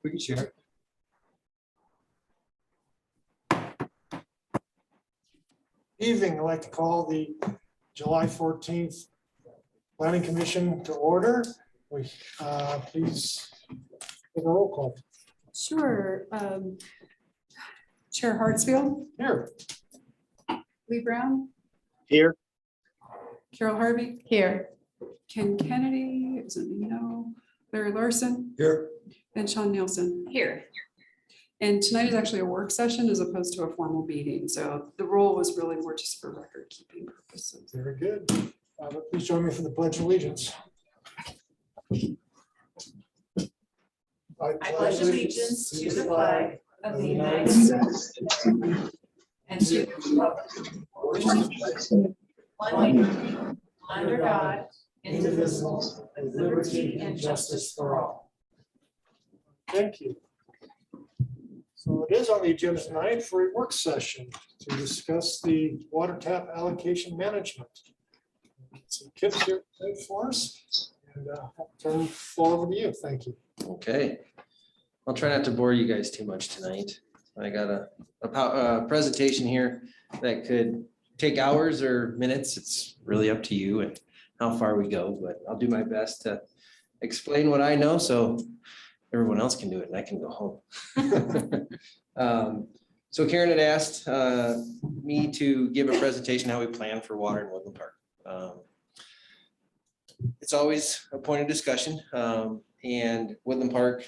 We can share. Evening, I'd like to call the July 14th Planning Commission to order. We please give a roll call. Sure. Chair Hartsfield, Here. Lee Brown, Here. Carol Harvey. Here. Ken Kennedy, is it no? Larry Larson Here. and Sean Nielsen. Here. And tonight is actually a work session as opposed to a formal meeting. So the role was really more just for record keeping purposes. Very good. But please join me for the Pledge of Allegiance. I pledge allegiance to the flag of the United States and to the republic which stands one nation, under God, indivisible, with liberty and justice for all. Thank you. So it is on the agenda tonight for a work session to discuss the water tap allocation management. So Kip's here for us, and I'll turn the floor over to you. Thank you. Okay, I'll try not to bore you guys too much tonight. I got a presentation here that could take hours or minutes. It's really up to you and how far we go, but I'll do my best to explain what I know so everyone else can do it and I can go home. So Karen had asked me to give a presentation how we plan for water in Woodland Park. It's always a point of discussion, and Woodland Park,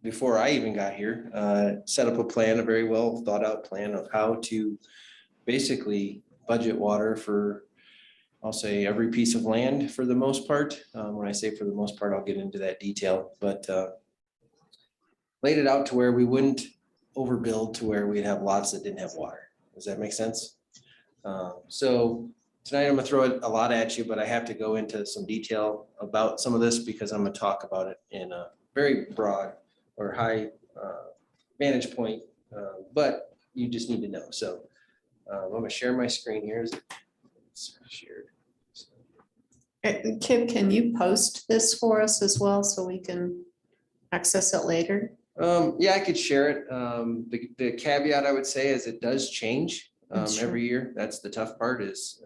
before I even got here, set up a plan, a very well thought out plan of how to basically budget water for, I'll say, every piece of land for the most part. When I say for the most part, I'll get into that detail, but laid it out to where we wouldn't overbuild to where we'd have lots that didn't have water. Does that make sense? So tonight I'm gonna throw it a lot at you, but I have to go into some detail about some of this because I'm gonna talk about it in a very broad or high vantage point, but you just need to know. So I'm gonna share my screen here. It's shared. Kim, can you post this for us as well so we can access it later? Yeah, I could share it. The caveat I would say is it does change Sure. every year. That's the tough part is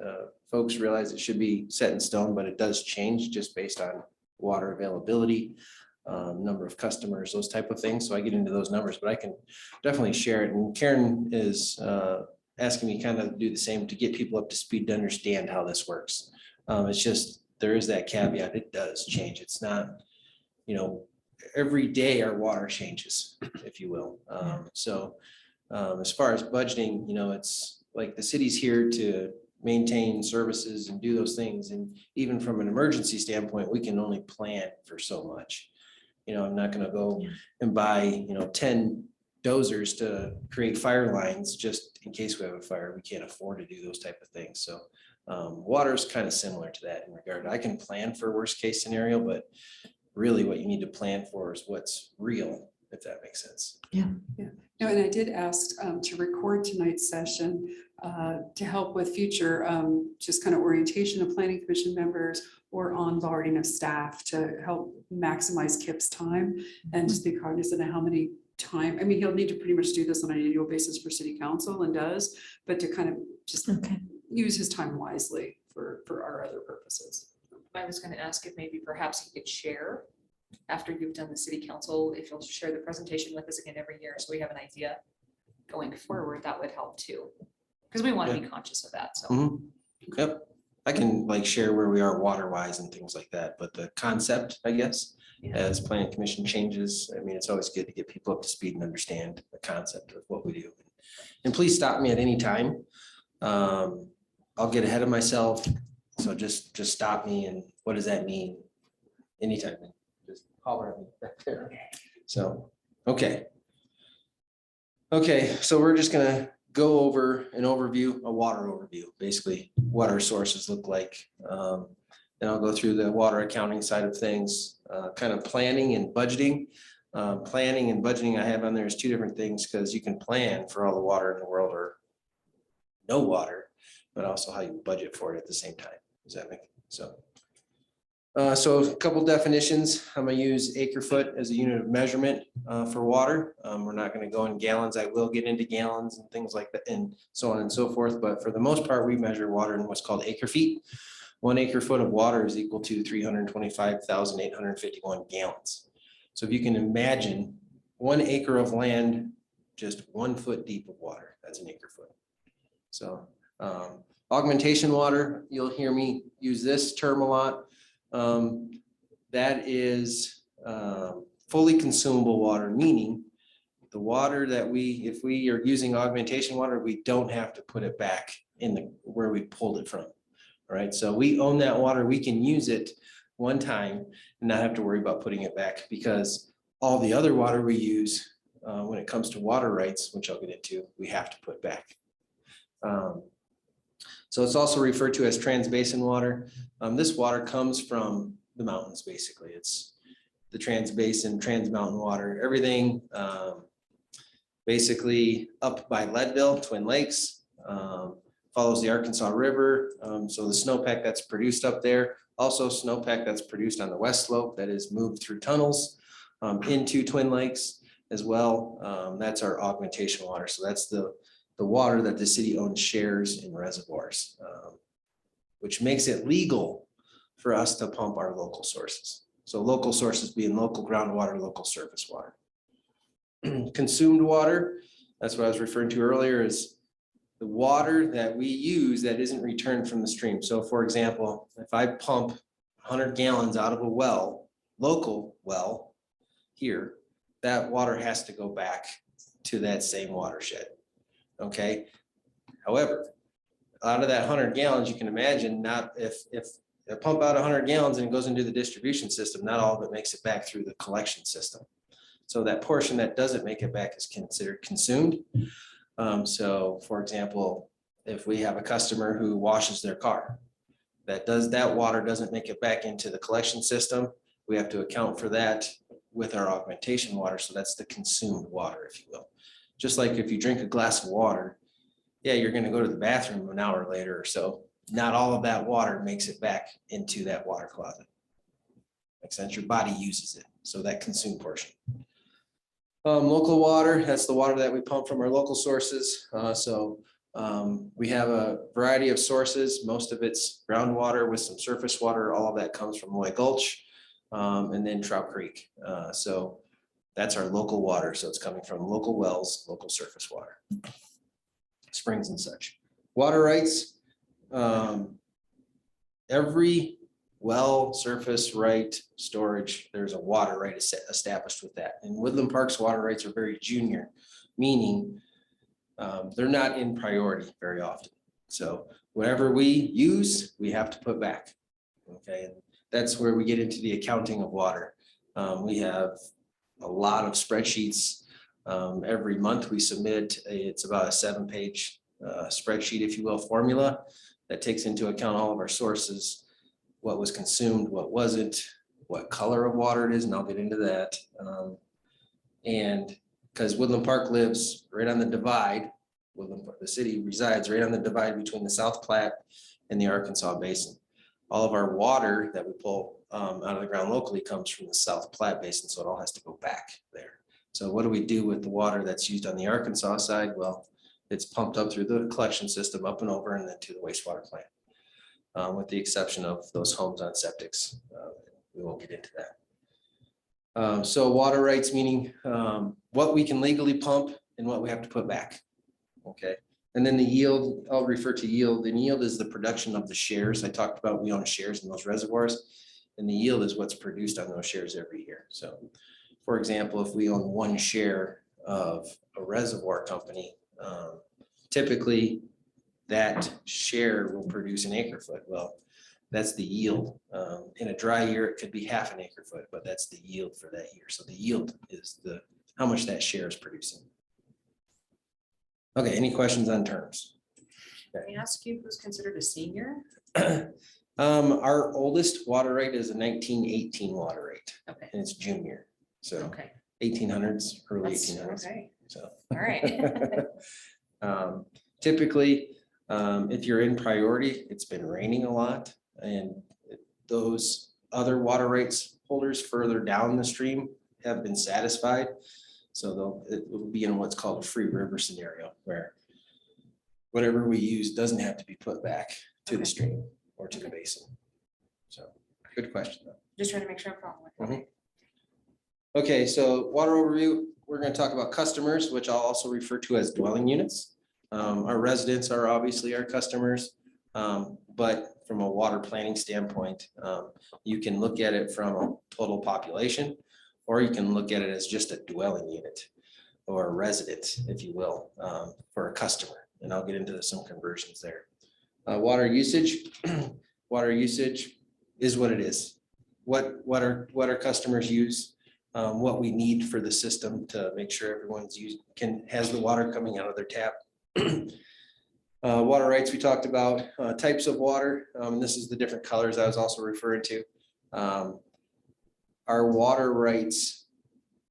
folks realize it should be set in stone, but it does change just based on water availability, number of customers, those type of things. So I get into those numbers, but I can definitely share it. And Karen is asking me kind of do the same to get people up to speed to understand how this works. It's just, there is that caveat. It does change. It's not, every day our water changes, if you will. So as far as budgeting, it's like the city's here to maintain services and do those things. And even from an emergency standpoint, we can only plan for so much. I'm not going to go and buy, 10 dozers to create fire lines just in case we have a fire. We can't afford to do those type of things. So water is kind of similar to that in regard. I can plan for worst case scenario, but really what you need to plan for is what's real, if that makes sense. Yeah. No, and I did ask to record tonight's session to help with future just kind of orientation of planning commission members or onboarding of staff to help maximize Kip's time and just be cognizant of how many time. I mean, he'll need to pretty much do this on an annual basis for city council and does, but to kind of just use his time wisely for our other purposes. I was going to ask if maybe perhaps you could share after you've done the city council, if you'll share the presentation with us again every year so we have an idea going forward, that would help too. Because we want to be conscious of that. So Yep. I can share where we are water wise and things like that, but the concept, I guess, as planning commission changes, I mean, it's always good to get people up to speed and understand the concept of what we do. And please stop me at any time. I'll get ahead of myself. So just stop me and what does that mean? Anytime, just holler at me back there. So, okay. Okay, so we're just gonna go over an overview, a water overview, basically what our sources look like. Then I'll go through the water accounting side of things, kind of planning and budgeting. Planning and budgeting I have on there is two different things because you can plan for all the water in the world or no water, but also how you budget for it at the same time. Does that make so? So a couple definitions. I'm gonna use acre foot as a unit of measurement for water. We're not gonna go in gallons. I will get into gallons and things like that and so on and so forth. But for the most part, we measure water in what's called acre feet. 1 acre foot of water is equal to 325,851 gallons. So if you can imagine 1 acre of land, just 1 foot deep of water, that's an acre foot. So augmentation water, you'll hear me use this term a lot. That is fully consumable water, meaning the water that if we are using augmentation water, we don't have to put it back in where we pulled it from. All right, so we own that water. We can use it one time and not have to worry about putting it back, because all the other water we use when it comes to water rights, which I'll get into, we have to put back. So it's also referred to as transbasin water. This water comes from the mountains, basically. It's the transbasin, trans-mountain water, everything basically up by Leadville, Twin Lakes, follows the Arkansas River. So the snowpack that's produced up there, also snowpack that's produced on the west slope that is moved through tunnels into Twin Lakes as well. That's our augmentation water. So that's the water that the city owns shares in reservoirs, which makes it legal for us to pump our local sources. So local sources being local groundwater, local surface water. Consumed water, that's what I was referring to earlier, is the water that we use that isn't returned from the stream. So for example, if I pump 100 gallons out of a well, local well here, that water has to go back to that same watershed. Okay. However, out of that 100 gallons, you can imagine not if I pump out 100 gallons and it goes into the distribution system, not all of it makes it back through the collection system. So that portion that doesn't make it back is considered consumed. So for example, if we have a customer who washes their car, that water doesn't make it back into the collection system, we have to account for that with our augmentation water. So that's the consumed water, if you will. Just like if you drink a glass of water, yeah, you're going to go to the bathroom an hour later or so. Not all of that water makes it back into that water closet. Makes sense? Your body uses it. So that consumed portion. Local water, that's the water that we pump from our local sources. We have a variety of sources. Most of it's groundwater with some surface water. All of that comes from Loy Gulch and then Trout Creek. So that's our local water. So it's coming from local wells, local surface water, springs and such. Water rights, every well, surface right, storage, there's a water right established with that. And Woodland Park's water rights are very junior, meaning they're not in priority very often. So whatever we use, we have to put back. Okay, and that's where we get into the accounting of water. We have a lot of spreadsheets. Every month we submit, it's about a 7-page spreadsheet, if you will, formula that takes into account all of our sources, what was consumed, what wasn't, what color of water it is, and I'll get into that. And because Woodland Park lives right on the divide, the city resides right on the divide between the South Platte and the Arkansas Basin. All of our water that we pull out of the ground locally comes from the South Platte Basin, so it all has to go back there. So what do we do with the water that's used on the Arkansas side? Well, it's pumped up through the collection system, up and over, and then to the wastewater plant. With the exception of those homes on septics. We won't get into that. So water rights, meaning what we can legally pump and what we have to put back. Okay. And then the yield, I'll refer to yield, and yield is the production of the shares. I talked about we own shares in those reservoirs, and the yield is what's produced on those shares every year. So for example, if we own 1 share of a reservoir company, typically that share will produce an acre foot. Well, that's the yield. In a dry year, it could be half an acre foot, but that's the yield for that year. So the yield is how much that share is producing. Okay, any questions on terms? Can I ask you who's considered a senior? Our oldest water right is a 1918 water right, Okay, and it's junior. So okay. 1800s, early That's 1800s. okay. So. All right. Typically, if you're in priority, it's been raining a lot, and those other water rights holders further down the stream have been satisfied. So it will be in what's called a free river scenario where whatever we use doesn't have to be put back to the Okay. stream or to the Okay. basin. So good question though. Just trying to make sure I'm following. Mhm. Okay, so water overview, we're gonna talk about customers, which I'll also refer to as dwelling units. Our residents are obviously our customers, but from a water planning standpoint, you can look at it from a total population, or you can look at it as just a dwelling unit or a resident, if you will, for a customer. And I'll get into some conversions there. Water usage, water usage is what it is. What our customers use, what we need for the system to make sure everyone's has the water coming out of their tap. Water rights we talked about, types of water. This is the different colors I was also referring to. Our water rights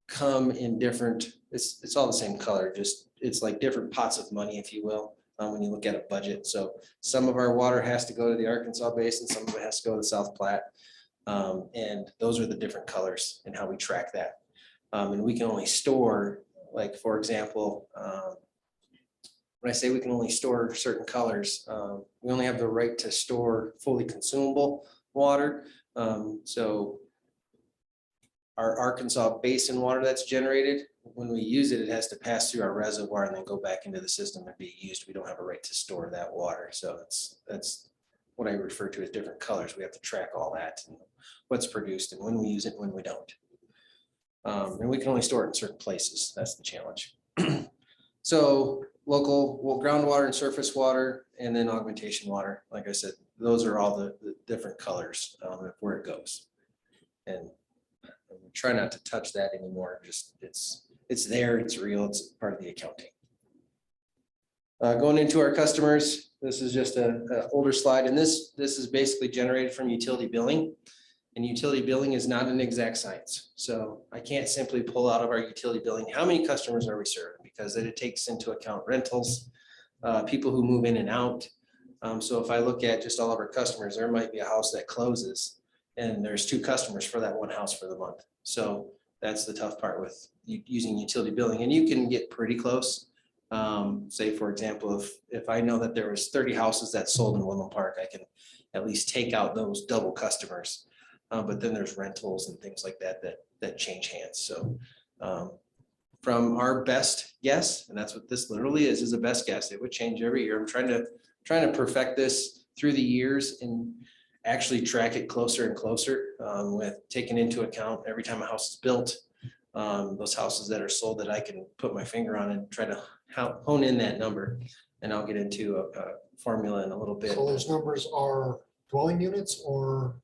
come in different, it's all the same color, just it's like different pots of money, if you will, when you look at a budget. So some of our water has to go to the Arkansas Basin, some of it has to go to the South Platte. And those are the different colors and how we track that. And we can only store, like, for example, when I say we can only store certain colors, we only have the right to store fully consumable water. So our Arkansas Basin water that's generated, when we use it, it has to pass through our reservoir and then go back into the system and be used. We don't have a right to store that water. So that's what I refer to as different colors. We have to track all that and what's produced and when we use it, when we don't. And we can only store it in certain places. That's the challenge. So local, well, groundwater and surface water, and then augmentation water. Like I said, those are all the different colors where it goes. And we try not to touch that anymore. Just it's there, it's real, it's part of the accounting. Going into our customers, this is just an older slide, and this is basically generated from utility billing. And utility billing is not an exact science. So I can't simply pull out of our utility billing, how many customers are we serving? Because it takes into account rentals, people who move in and out. So if I look at just all of our customers, there might be a house that closes and there's 2 customers for that one house for the month. So that's the tough part with using utility billing, and you can get pretty close. Say, for example, if I know that there was 30 houses that sold in Woodland Park, I can at least take out those double customers. But then there's rentals and things like that change hands. So from our best guess, and that's what this literally is a best guess. It would change every year. I'm trying to perfect this through the years and actually track it closer and closer with taking into account every time a house is built, those houses that are sold that I can put my finger on and try to hone in that number. And I'll get into a formula in a little bit. So those numbers are dwelling units or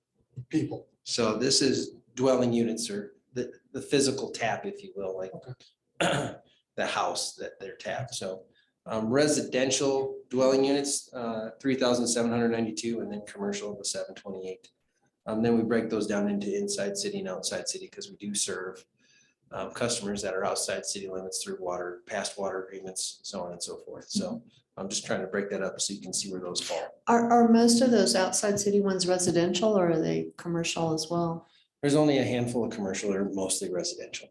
people? So this is dwelling units, or the physical tap, if you will, like the house that they're tapped. So residential dwelling units, 3,792, and then commercial, the 728. Then we break those down into inside city and outside city, because we do serve customers that are outside city limits through past water agreements, so on and so forth. So I'm just trying to break that up so you can see where those fall. Are most of those outside city ones residential, or are they commercial as well? There's only a handful of commercial, or mostly residential.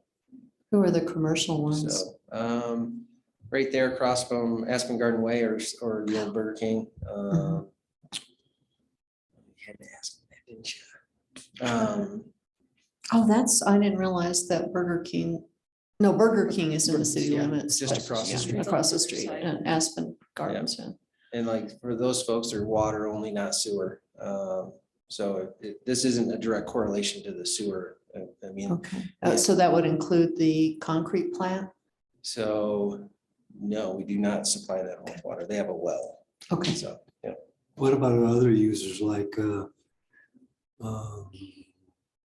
Who are the commercial ones? So right there across from Aspen Garden Way or the old Burger King. You had to ask me that, didn't you? Oh, I didn't realize that Burger King is in the city Yeah, limits. just across the Yeah, street. Across the street, and Aspen Gardens. Yeah. And like for those folks, they're water only, not sewer. So this isn't a direct correlation to the sewer. I mean, Okay, Yeah. so that would include the concrete plant? so no, we do not supply them with water. They have a well. Okay. So, yeah. What about other users like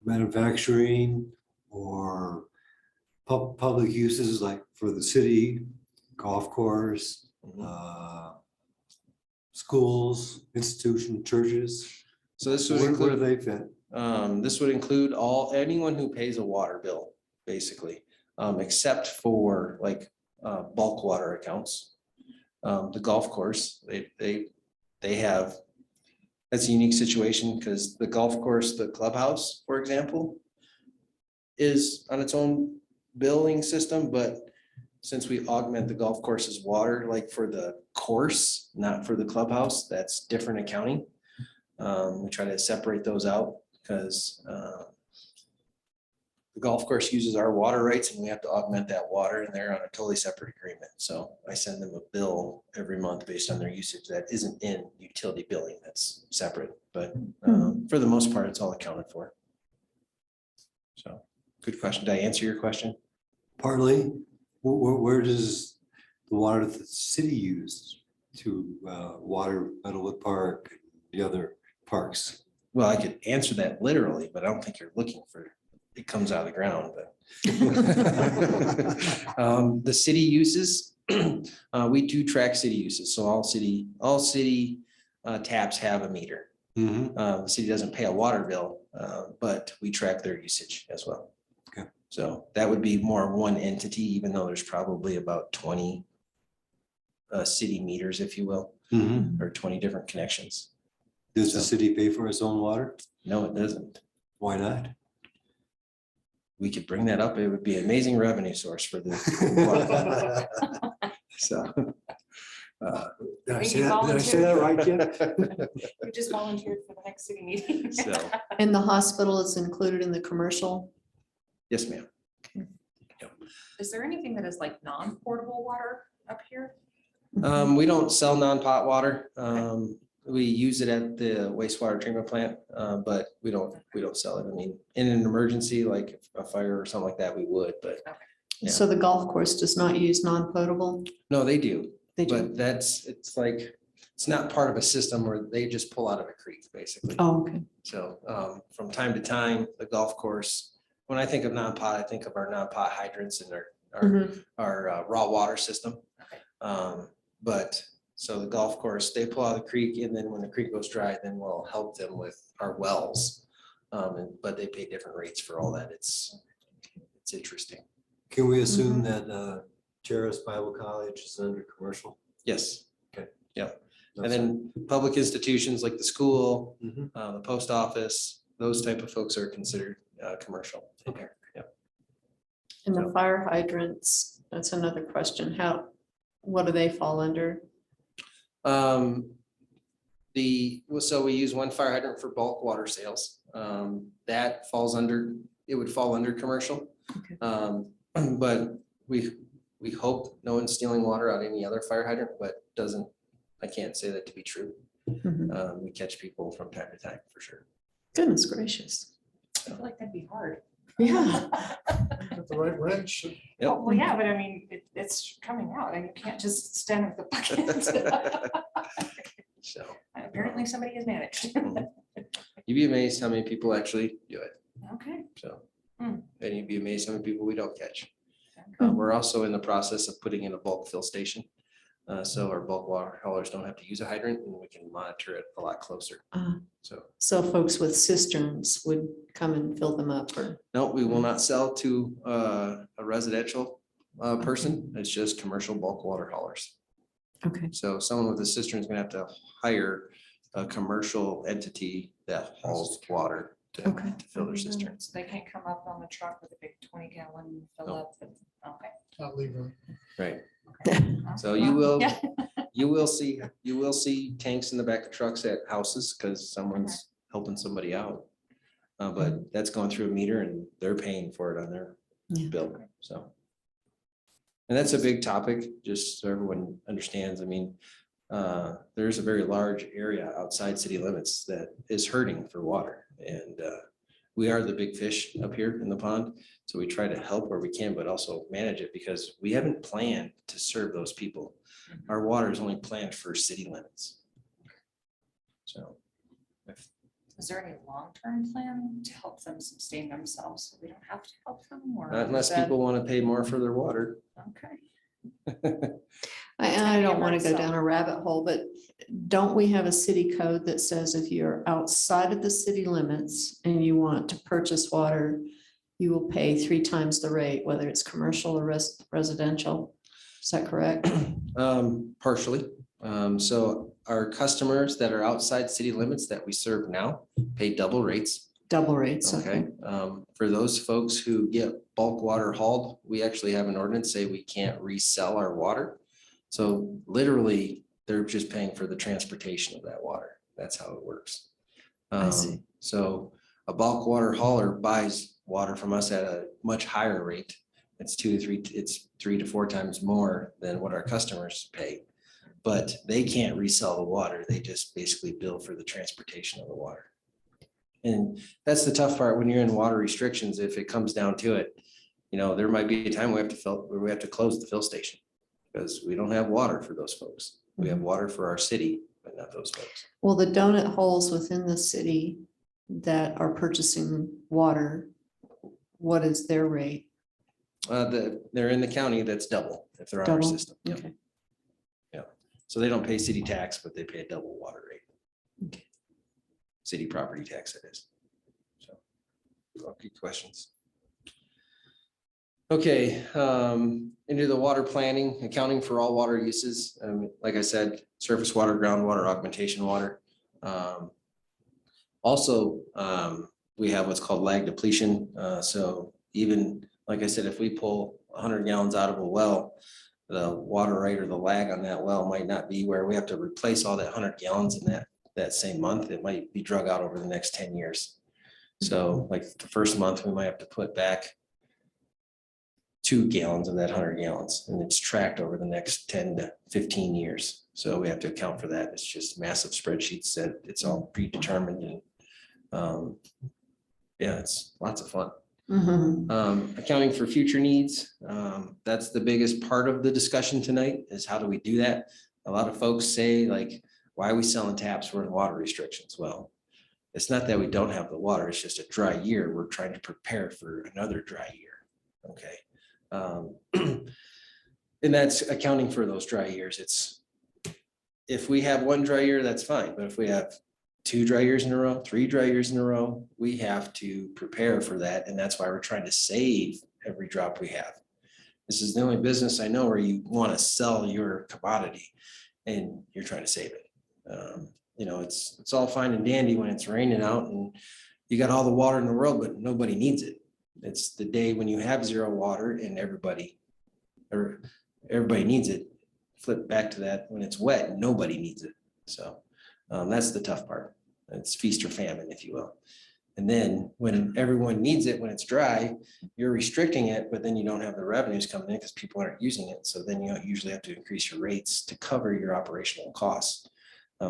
manufacturing or public uses, like for the city, golf course, schools, institution, churches? So this would Where do include, they fit? this would include anyone who pays a water bill, basically, except for like bulk water accounts. The golf course, they have, That's a unique situation because the golf course, the clubhouse, for example, is on its own billing system, but since we augment the golf course's water, like for the course, not for the clubhouse, that's different accounting. We try to separate those out because the golf course uses our water rights and we have to augment that water and they're on a totally separate agreement. So I send them a bill every month based on their usage that isn't in utility billing. That's separate, but for the most part, it's all accounted for. So good question. Did I answer your question? Partly, where does the water that the city use to water Meadowwood Park, and the other parks? Well, I could answer that literally, but I don't think you're looking for, it comes out of the ground, but. The city uses, we do track city uses. So all city taps have a meter. The city doesn't pay a water bill, but we track their usage as well. Okay. So that would be more one entity, even though there's probably about 20 city meters, if you will, or 20 different connections. Does the city pay for its own water? No, it doesn't. Why not? We could bring that up. It would be an amazing revenue source for the. So. Did I think say you that? Did I say that right, Jen? You just volunteered for the next city meeting. So, And the hospital is included in the commercial? yes, ma'am. Is there anything that is like non-portable water up here? We don't sell non-pot water. We use it at the wastewater treatment plant, but we don't sell it. I mean, in an emergency, like a fire or something like that, we would, but yeah. So the golf course does not use non-potable? no, they do. They do. But it's like, it's not part of a system where they just pull out of a creek, basically. Oh, okay. So from time to time, the golf course, when I think of non-pot, I think of our non-pot hydrants and our raw water system. But so the golf course, they pull out of the creek, and then when the creek goes dry, then we'll help them with our wells. But they pay different rates for all that. It's interesting. Can we assume that Terrace Bible College is under commercial? Yes. Okay. Yeah. And then public institutions like the school, Mhm. the post office, those type of folks are considered commercial. Okay. Yeah. And the fire hydrants, that's another question. What do they fall under? So we use one fire hydrant for bulk water sales. That falls under, it would fall under commercial. Okay. But we hope no one's stealing water out of any other fire hydrant, but I can't say that to be true. Mhm. We catch people from time to time for sure. Goodness gracious. I feel like that'd be hard. Yeah. With the right wrench. Yep. Oh, well, yeah, but I mean, it's coming out and you can't just stand with the bucket. So Apparently somebody has managed. you'd be amazed how many people actually do it. Okay. So, Hmm. and you'd be amazed how many people we don't catch. Hmm. We're also in the process of putting in a bulk fill station. So our bulk water haulers don't have to use a hydrant and we can monitor it a lot closer. So folks with cisterns would come and fill them up or? No, we will not sell to a residential person. It's just commercial bulk water haulers. Okay. So someone with a cistern is gonna have to hire a commercial entity that hauls water to Okay. fill their cistern. So they can't come up on the truck with a big 20-gallon fill No. up. Okay. Not legal. Right. Okay. So you will, Yeah. you will see tanks in the back of trucks at houses because someone's helping somebody out. But that's going through a meter and they're paying for it on their Yeah. bill, so. And that's a big topic, just so everyone understands. I mean, there's a very large area outside city limits that is hurting for water. And we are the big fish up here in the pond. So we try to help where we can, but also manage it because we haven't planned to serve those people. Our water is only planned for city limits. So. Is there any long-term plan to help them sustain themselves so we don't have to help them or? Not unless is that- people want to pay more for their water. Okay. I don't want to go So- down a rabbit hole, but don't we have a city code that says if you're outside of the city limits and you want to purchase water, you will pay 3 times the rate, whether it's commercial or residential? Is that correct? Partially, So our customers that are outside city limits that we serve now pay double rates. Double rates, Okay, okay. for those folks who get bulk water hauled, we actually have an ordinance say we can't resell our water. So literally, they're just paying for the transportation of that water. That's how it works. I see. So a bulk water hauler buys water from us at a much higher rate. It's 3 to 4 times more than what our customers pay. But they can't resell the water. They just basically bill for the transportation of the water. And that's the tough part when you're in water restrictions. If it comes down to it, there might be a time we have to close the fill station because we don't have water for those folks. We have water for our city, but not those folks. Well, the donut holes within the city that are purchasing water, what is their rate? They're in the county, that's double if they're on our Double? system. Yep. Okay. So they don't pay city tax, but they pay a double water rate. Okay. City property tax, that is. So, okay, questions? Okay, into the water planning, accounting for all water uses. Like I said, surface water, groundwater, augmentation water. Also, we have what's called lag depletion. So even, like I said, if we pull 100 gallons out of a well, the water rate or the lag on that well might not be where we have to replace all that 100 gallons in that same month. It might be drug out over the next 10 years. So like the first month, we might have to put back 2 gallons of that 100 gallons, and it's tracked over the next 10 to 15 years. So we have to account for that. It's just massive spreadsheets that it's all predetermined, and yeah, it's lots of fun. Mhm. Accounting for future needs. That's the biggest part of the discussion tonight is how do we do that? A lot of folks say like, why are we selling taps? We're in water restrictions. Well, it's not that we don't have the water. It's just a dry year. We're trying to prepare for another dry year. Okay. And that's accounting for those dry years. It's if we have one dry year, that's fine. But if we have 2 dry years in a row, 3 dry years in a row, we have to prepare for that. And that's why we're trying to save every drop we have. This is the only business I know where you want to sell your commodity and you're trying to save it. It's all fine and dandy when it's raining out and you got all the water in the world, but nobody needs it. It's the day when you have zero water and everybody needs it. Flip back to that when it's wet, nobody needs it. So that's the tough part. It's feast or famine, if you will. And then when everyone needs it, when it's dry, you're restricting it, but then you don't have the revenues coming in because people aren't using it. So then you usually have to increase your rates to cover your operational costs.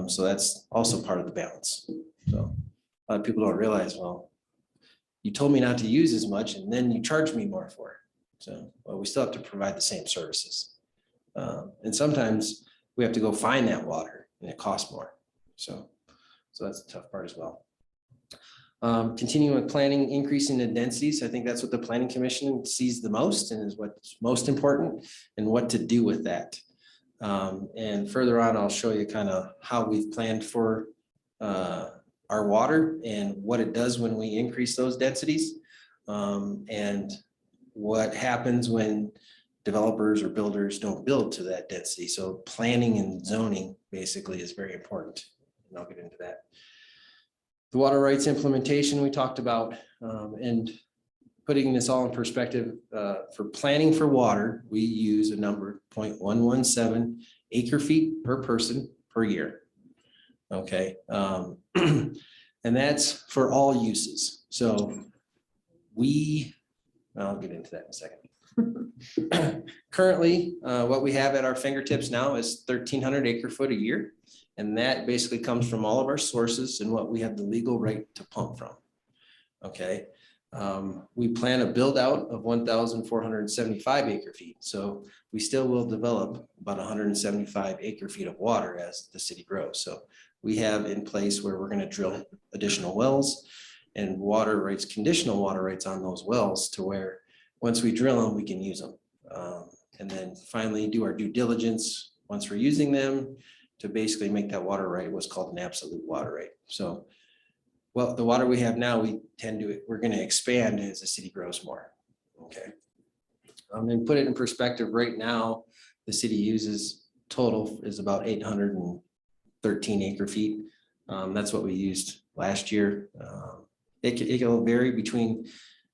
So that's also part of the balance. So a lot of people don't realize, well, you told me not to use as much and then you charge me more for it. So, well, we still have to provide the same services. And sometimes we have to go find that water and it costs more. So that's the tough part as well. Continuing with planning, increasing the densities. I think that's what the Planning Commission sees the most and is what's most important and what to do with that. And further on, I'll show you kind of how we've planned for our water and what it does when we increase those densities. And what happens when developers or builders don't build to that density. So planning and zoning basically is very important. And I'll get into that. The water rights implementation we talked about, and putting this all in perspective, for planning for water, we use a number 0.117 acre feet per person per year. Okay. And that's for all uses. So I'll get into that in a second. Currently, what we have at our fingertips now is 1,300 acre foot a year. And that basically comes from all of our sources and what we have the legal right to pump from. Okay. We plan a build out of 1,475 acre feet. So we still will develop about 175 acre feet of water as the city grows. So we have in place where we're going to drill additional wells and water rights, conditional water rights on those wells to where once we drill them, we can use them. And then finally do our due diligence once we're using them to basically make that water right what's called an absolute water right. So, well, the water we have now, we're going to expand as the city grows more. Okay. And put it in perspective right now, the city uses total is about 813 acre feet. That's what we used last year. It will vary between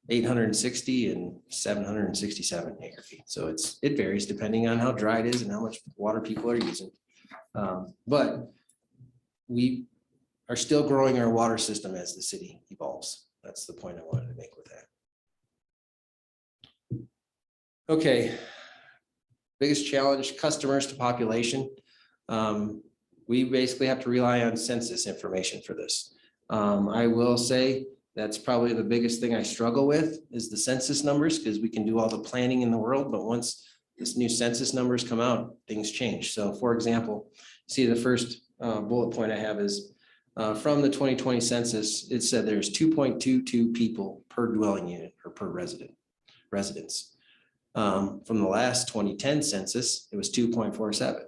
860 and 767 acre feet. So it varies depending on how dry it is and how much water people are using. But we are still growing our water system as the city evolves. That's the point I wanted to make with that. Okay. Biggest challenge, customers to population. We basically have to rely on census information for this. I will say that's probably the biggest thing I struggle with is the census numbers, because we can do all the planning in the world, but once this new census numbers come out, things change. So for example, see the first bullet point I have is from the 2020 census, it said there's 2.22 people per dwelling unit or per residence. From the last 2010 census, it was 2.47.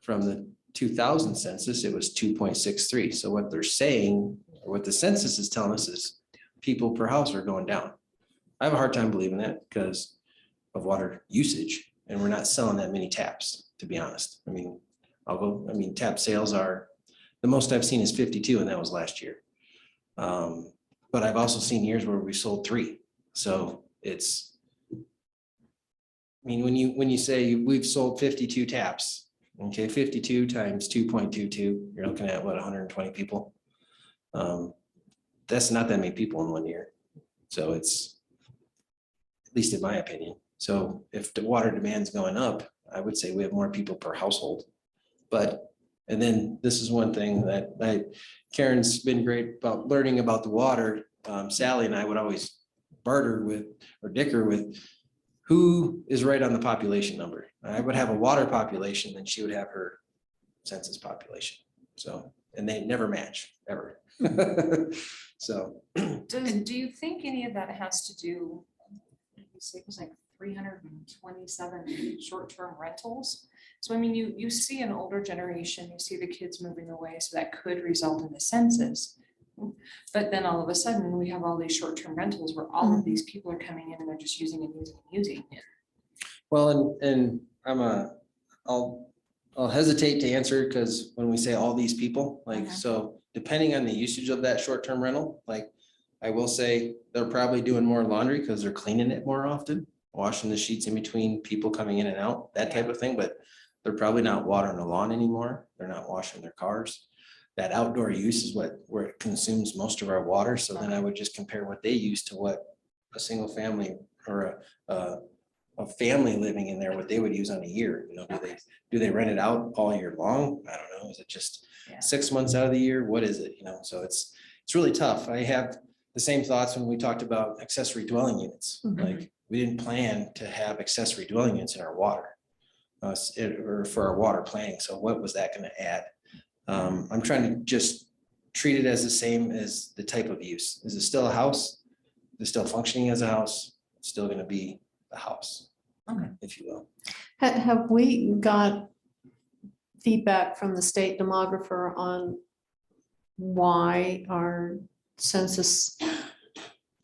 From the 2000 census, it was 2.63. So what they're saying, or what the census is telling us, is people per house are going down. I have a hard time believing that because of water usage, and we're not selling that many taps, to be honest. I mean, tap sales are, the most I've seen is 52, and that was last year. But I've also seen years where we sold 3. So it's, I mean, when you say we've sold 52 taps, okay, 52 times 2.22, you're looking at what, 120 people. That's not that many people in 1 year. So it's, at least in my opinion. So if the water demand's going up, I would say we have more people per household. But, and then this is one thing that Karen's been great about learning about the water. Sally and I would always barter with, or dicker with, who is right on the population number. I would have a water population, then she would have her census population. So, and they never match, ever. So. Do you think any of that has to do, you say it was like 327 short-term rentals? So I mean, you see an older generation, you see the kids moving away, so that could result in the census. But then all of a sudden, we have all these short-term rentals where all of these people are coming in and they're just using and using and using it. Well, and I'll hesitate to answer, because when we say all these people, like, so depending on the usage of that short-term rental, like I will say they're probably doing more laundry because they're cleaning it more often, washing the sheets in between people coming in and out, that type of thing. But they're probably not watering the lawn anymore. They're not washing their cars. That outdoor use is where it consumes most of our water. So then I would just compare what they use to what a single family or a family living in there, what they would use on a year. You know, do they rent it out all year long? I don't know. Is it just 6 months out of the year? What is it? You know, so it's really tough. I have the same thoughts when we talked about accessory dwelling units. Like, we didn't plan to have accessory dwelling units in our water or for our water planning. So what was that going to add? I'm trying to just treat it as the same as the type of use. Is it still a house? Is it still functioning as a house? It's still going to be a house, if you will. Have we got feedback from the state demographer on why our census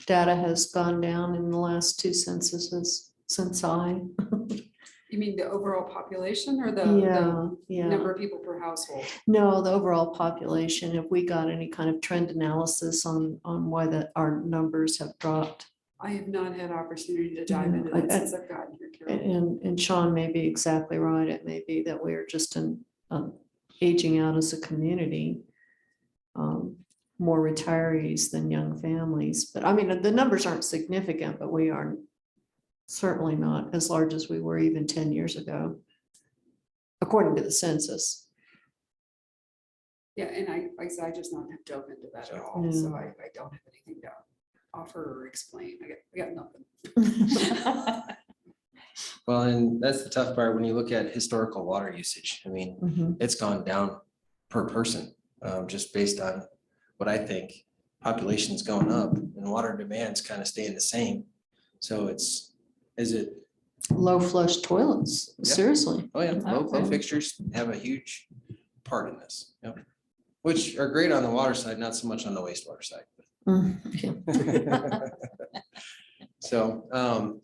data has gone down in the last 2 censuses since You mean the overall population or the yeah. number of people per household? No, the overall population. Have we got any kind of trend analysis on why our numbers have dropped? I have not had opportunity to dive into that since I've gotten here, Carol. And Sean may be exactly right. It may be that we're just aging out as a community. More retirees than young families. But I mean, the numbers aren't significant, but we are certainly not as large as we were even 10 years ago, according to the census. Yeah, and I just not have dove into that at all, so I don't have anything to offer or explain. I got nothing. Well, and that's the tough part when you look at historical water usage. I mean, it's gone down per person, just based on what I think. Population's going up and water demand's kind of staying the same. So is it Low flush toilets, seriously. Oh yeah, low fixtures have a huge part in this. Yep. Which are great on the water side, not so much on the wastewater side. So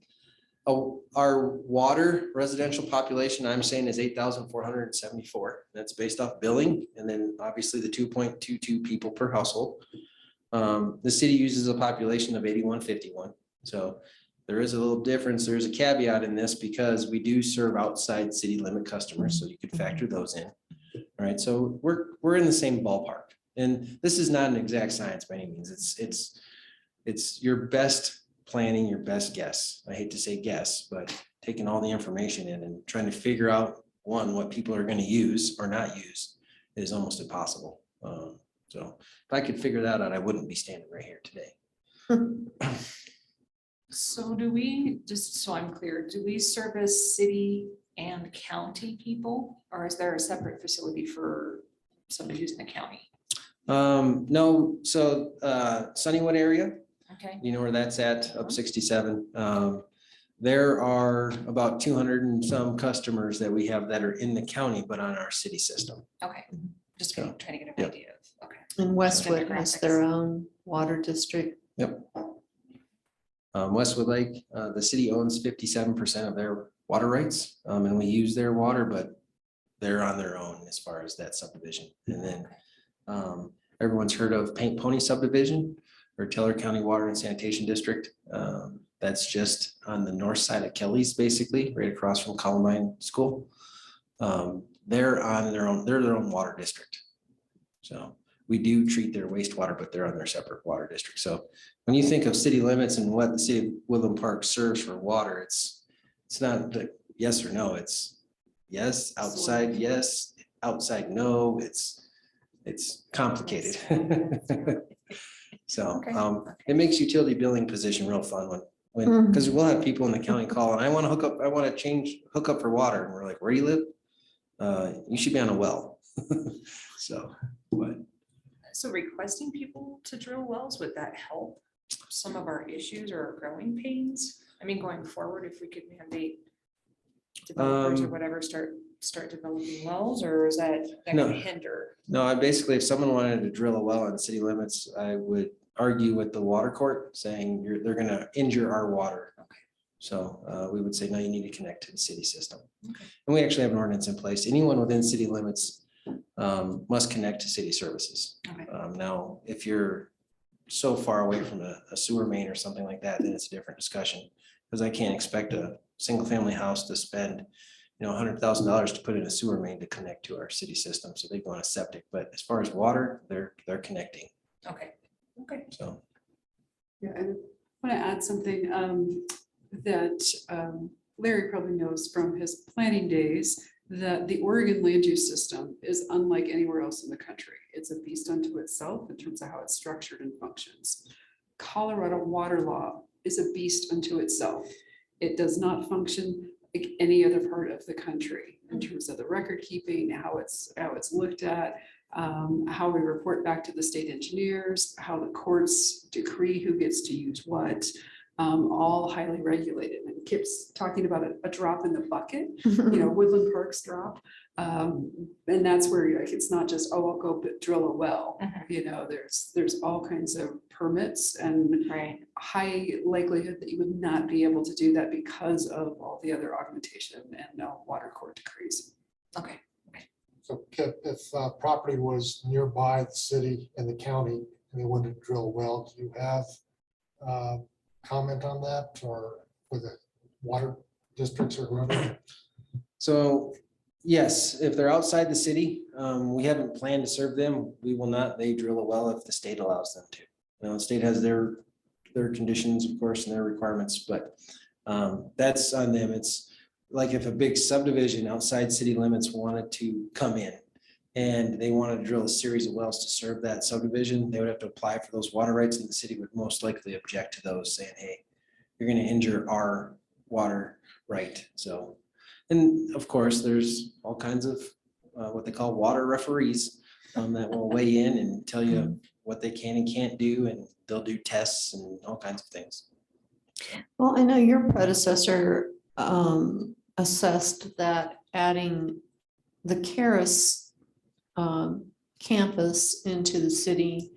Our water residential population, I'm saying, is 8,474. That's based off billing, and then obviously the 2.22 people per household. The city uses a population of 8,151. So there is a little difference. There's a caveat in this because we do serve outside city limit customers, so you could factor those in. All right, so we're in the same ballpark, and this is not an exact science by any means. It's your best planning, your best guess. I hate to say guess, but taking all the information in and trying to figure out, one, what people are going to use or not use is almost impossible. So if I could figure that out, I wouldn't be standing right here today. So do we, just so I'm clear, do we service city and county people? Or is there a separate facility for somebody who's in the county? No, so Sunnywood area, Okay, you know where that's at, up 67. There are about 200 and some customers that we have that are in the county, but on our city system. okay, just trying to get an Yep. idea of, okay. And Westwood has their own water district. Westwood Lake, the city owns 57% of their water rights, and we use their water, but they're on their own as far as that subdivision. And then everyone's heard of Paint Pony subdivision or Teller County Water and Sanitation District. That's just on the north side of Kelly's, basically, right across from Columbine School. They're on their own, they're their own water district. So we do treat their wastewater, but they're on their separate water district. So when you think of city limits and what the city of Woodland Park serves for water, it's not the yes or no, it's yes, outside, yes, outside, no, it's complicated. So Okay. it makes utility billing position real fun when, because we'll have people in the county call and I want to hook up, I want to hook up for water. And we're like, where do you live? You should be on a well. So, but So requesting people to drill wells, would that help some of our issues or our growing pains? I mean, going forward, if we could mandate developers or whatever, start developing wells, or is that No. going to hinder? no, I basically, if someone wanted to drill a well on city limits, I would argue with the water court saying they're going to injure our water. Okay. So we would say, no, you need to connect to the city system. Okay. And we actually have an ordinance in place. Anyone within city limits must connect to city services. Okay. Now, if you're so far away from a sewer main or something like that, then it's a different discussion. Because I can't expect a single family house to spend, $100,000 to put in a sewer main to connect to our city system. So they go on a septic, but as far as water, they're connecting. Okay, okay. So. Yeah, I want to add something that Larry probably knows from his planning days, that the Oregon land use system is unlike anywhere else in the country. It's a beast unto itself in terms of how it's structured and functions. Colorado water law is a beast unto itself. It does not function like any other part of the country in terms of the record keeping, how it's looked at, how we report back to the state engineers, how the courts decree who gets to use what, all highly regulated. And Kip's talking about a drop in the bucket, Woodland Park's drop. And that's where like, it's not just, oh, I'll go drill a well. There's all kinds of permits and Right. high likelihood that you would not be able to do that because of all the other augmentation and water court decrees. Okay. So Kip, if property was nearby the city and the county and they wanted to drill a well, do you have comment on that, or for the water districts or whoever? So yes, if they're outside the city, we haven't planned to serve them. We will not, they drill a well if the state allows them to. The state has their conditions, of course, and their requirements, but that's on them. It's like if a big subdivision outside city limits wanted to come in and they wanted to drill a series of wells to serve that subdivision, they would have to apply for those water rights, and the city would most likely object to those, saying, hey, you're going to injure our water right. So, and of course, there's all kinds of what they call water referees that will weigh in and tell you what they can and can't do, and they'll do tests and all kinds of things. Well, I know your predecessor assessed that adding the Caris campus into the city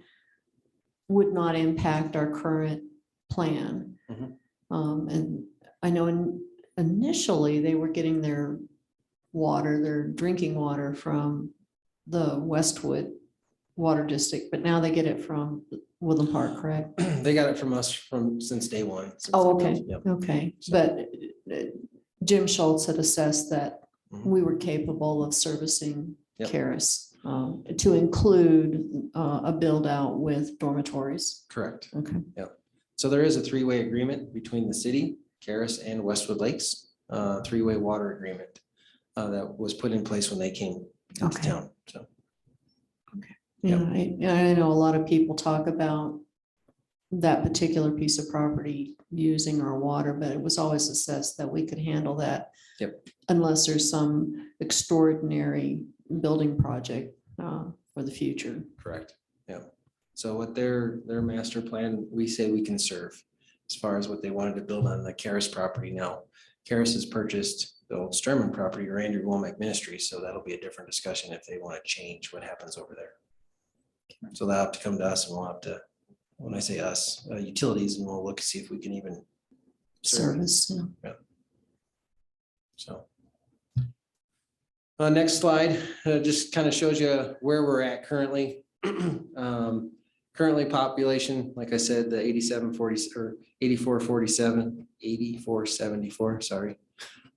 would not impact our current plan. Mhm. And I know initially they were getting their water, their drinking water from the Westwood Water District, but now they get it from Woodland Park, correct? They got it from us since day one. since Oh, they okay, built, yep. okay. So- But Jim Schultz had assessed that Mhm. we were capable of servicing Yep. Caris to include a build out with dormitories. Correct. Okay. So there is a three-way agreement between the city, Caris, and Westwood Lakes, three-way water agreement that was put in place when they came into Okay. town. So Yeah, I know a lot of people talk about that particular piece of property using our water, but it was always assessed that we could handle that. Yep. Unless there's some extraordinary building project for the future. correct. Yeah. So what their master plan, we say we can serve as far as what they wanted to build on the Caris property now. Caris has purchased the old Sturman property or Andrew Womack Ministries, so that'll be a different discussion if they want to change what happens over there. So they'll have to come to us and we'll have to, when I say us, utilities, and we'll look to see if we can even serve it. Service, yeah. So. Next slide, just kind of shows you where we're at currently. Currently population, like I said, the 8740 or 8447, 8474, sorry.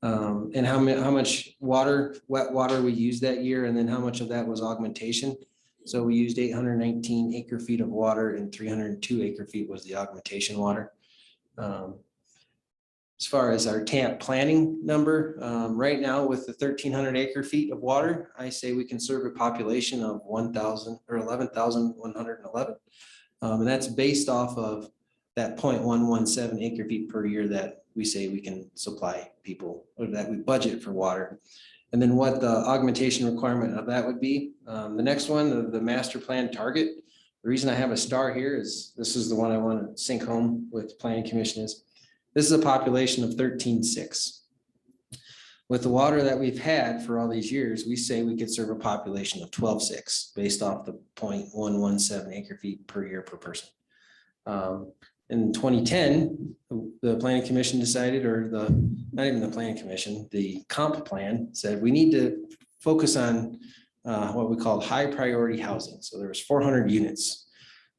And how much water, wet water we used that year, and then how much of that was augmentation. So we used 819 acre feet of water and 302 acre feet was the augmentation water. As far as our TAMP planning number, right now with the 1,300 acre feet of water, I say we can serve a population of 1,000 or 11,111. And that's based off of that 0.117 acre feet per year that we say we can supply people, or that we budget for water. And then what the augmentation requirement of that would be. The next one, the master plan target. The reason I have a star here is this is the one I want to sink home with planning commission is this is a population of 13,600. With the water that we've had for all these years, we say we could serve a population of 12,600 based off the 0.117 acre feet per year per person. In 2010, the planning commission decided, or not even the planning commission, the comp plan said we need to focus on what we called high priority housing. So there was 400 units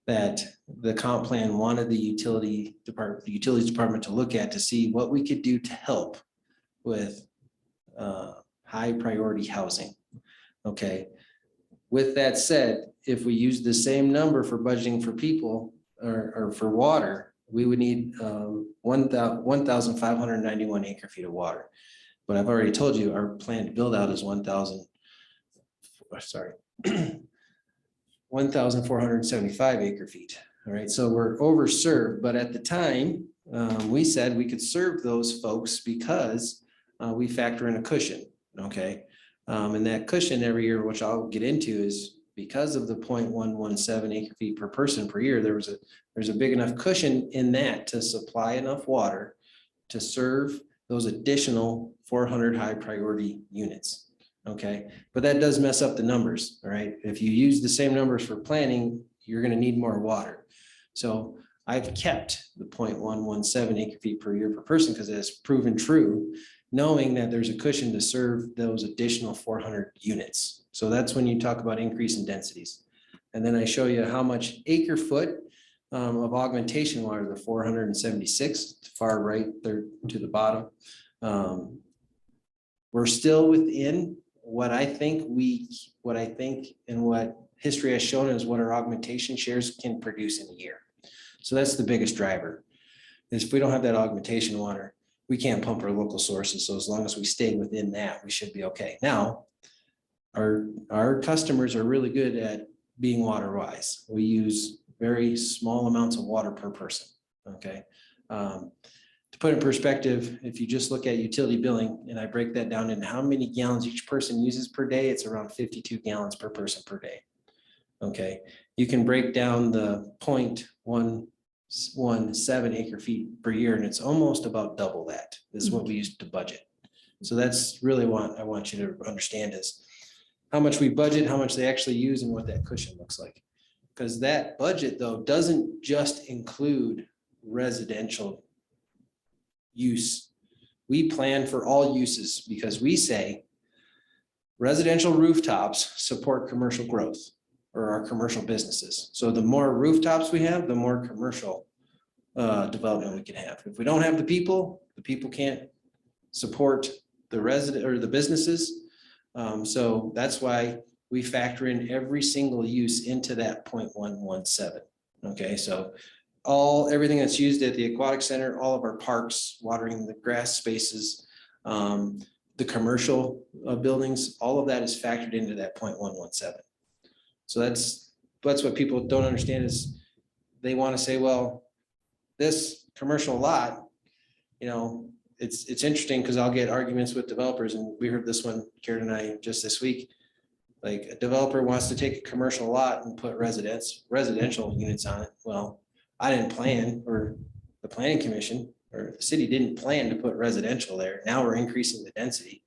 that the comp plan wanted the utilities department to look at to see what we could do to help with high priority housing. Okay. With that said, if we use the same number for budgeting for people or for water, we would need 1,591 acre feet of water. But I've already told you our plan to build out is 1,475 acre feet. All right, so we're overserved, but at the time, we said we could serve those folks because we factor in a cushion, okay? And that cushion every year, which I'll get into, is because of the 0.117 acre feet per person per year, there's a big enough cushion in that to supply enough water to serve those additional 400 high priority units. Okay, but that does mess up the numbers. All right, if you use the same numbers for planning, you're going to need more water. So I've kept the 0.117 acre feet per year per person because it has proven true, knowing that there's a cushion to serve those additional 400 units. So that's when you talk about increase in densities. And then I show you how much acre foot of augmentation water, the 476, far right there to the bottom. We're still within what I think and what history has shown is what our augmentation shares can produce in a year. So that's the biggest driver. Is if we don't have that augmentation water, we can't pump our local sources. So as long as we stay within that, we should be okay. Now, our customers are really good at being water wise. We use very small amounts of water per person. Okay. To put in perspective, if you just look at utility billing and I break that down into how many gallons each person uses per day, it's around 52 gallons per person per day. Okay, you can break down the 0.117 acre feet per year and it's almost about double that. This is what we used to budget. So that's really what I want you to understand is how much we budget, how much they actually use and what that cushion looks like. Because that budget though doesn't just include residential use we plan for all uses because we say residential rooftops support commercial growth or our commercial businesses. So the more rooftops we have, the more commercial development we can have. If we don't have the people can't support the resident or the businesses. So that's why we factor in every single use into that 0.117. Okay, so everything that's used at the aquatic center, all of our parks, watering the grass spaces, the commercial buildings, all of that is factored into that 0.117. So that's what people don't understand is they want to say, well, this commercial lot, it's interesting because I'll get arguments with developers, and we heard this one, Karen and I, just this week. Like a developer wants to take a commercial lot and put residential units on it. Well, I didn't plan, or the planning commission or the city didn't plan to put residential there. Now we're increasing the density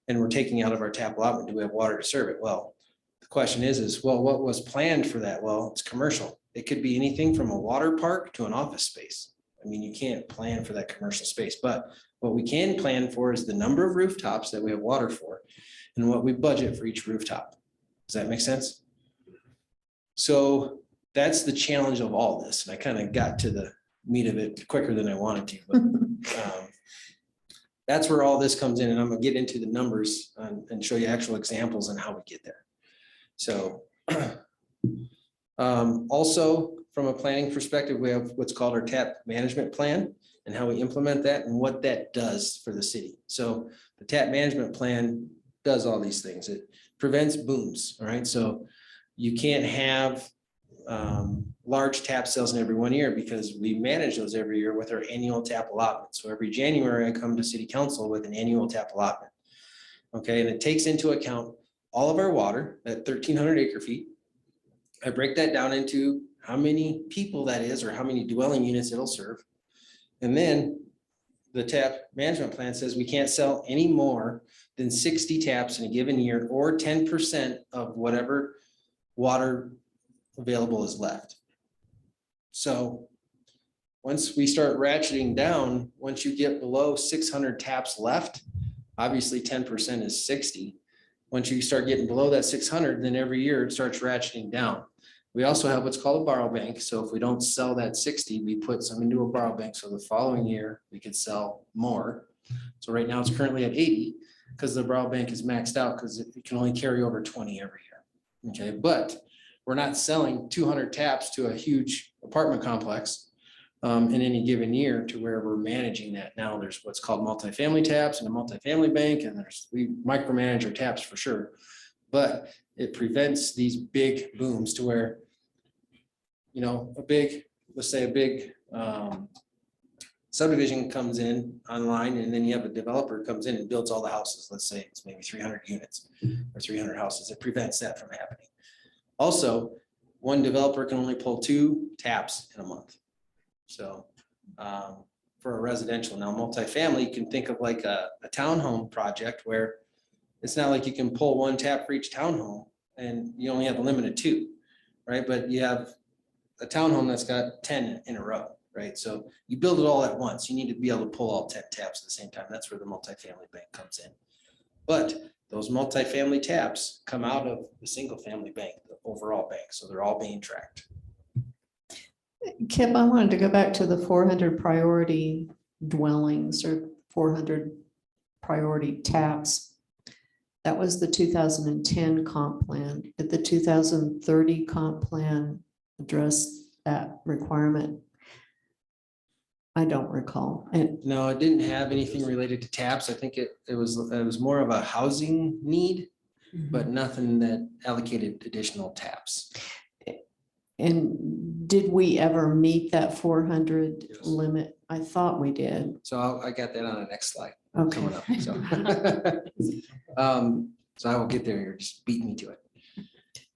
and we're taking out of our tap allotment. Do we have water to serve it? Well, the question is, well, what was planned for that? Well, it's commercial. It could be anything from a water park to an office space. I mean, you can't plan for that commercial space, but what we can plan for is the number of rooftops that we have water for and what we budget for each rooftop. Does that make sense? So that's the challenge of all this. And I kind of got to the meat of it quicker than I wanted to, but that's where all this comes in. And I'm gonna get into the numbers and show you actual examples on how we get there. So also from a planning perspective, we have what's called our tap management plan and how we implement that and what that does for the city. So the tap management plan does all these things. It prevents booms, all right? So you can't have large tap sales in every 1 year because we manage those every year with our annual tap allotment. So every January I come to city council with an annual tap allotment. Okay, and it takes into account all of our water at 1,300 acre feet. I break that down into how many people that is or how many dwelling units it'll serve. And then the tap management plan says we can't sell any more than 60 taps in a given year or 10% of whatever water available is left. So once we start ratcheting down, once you get below 600 taps left, obviously 10% is 60. Once you start getting below that 600, then every year it starts ratcheting down. We also have what's called a borrow bank. So if we don't sell that 60, we put some into a borrow bank. So the following year we could sell more. So right now it's currently at 80 because the borrow bank is maxed out because it can only carry over 20 every year. Okay, but we're not selling 200 taps to a huge apartment complex in any given year to where we're managing that. Now there's what's called multifamily taps and a multifamily bank, and we micromanage our taps for sure, but it prevents these big booms to where, let's say a big subdivision comes in online and then you have a developer comes in and builds all the houses. Let's say it's maybe 300 units or 300 houses. It prevents that from happening. Also, one developer can only pull 2 taps in a month. So for a residential, now multifamily, you can think of like a townhome project where it's not like you can pull 1 tap for each townhome and you only have a limit of 2, right? But you have a townhome that's got 10 in a row, right? So you build it all at once. You need to be able to pull all 10 taps at the same time. That's where the multifamily bank comes in. But those multifamily taps come out of the single family bank, the overall bank. So they're all being tracked. Kip, I wanted to go back to the 400 priority dwellings or 400 priority taps. That was the 2010 comp plan. Did the 2030 comp plan address that requirement? I don't recall. And No, it didn't have anything related to taps. I think it was more of a housing need, but nothing that allocated additional taps. And did we ever meet that 400 Yes. limit? I thought we did. So I got that on the next slide Okay. coming up. So, so I will get there. You're just beating me to it.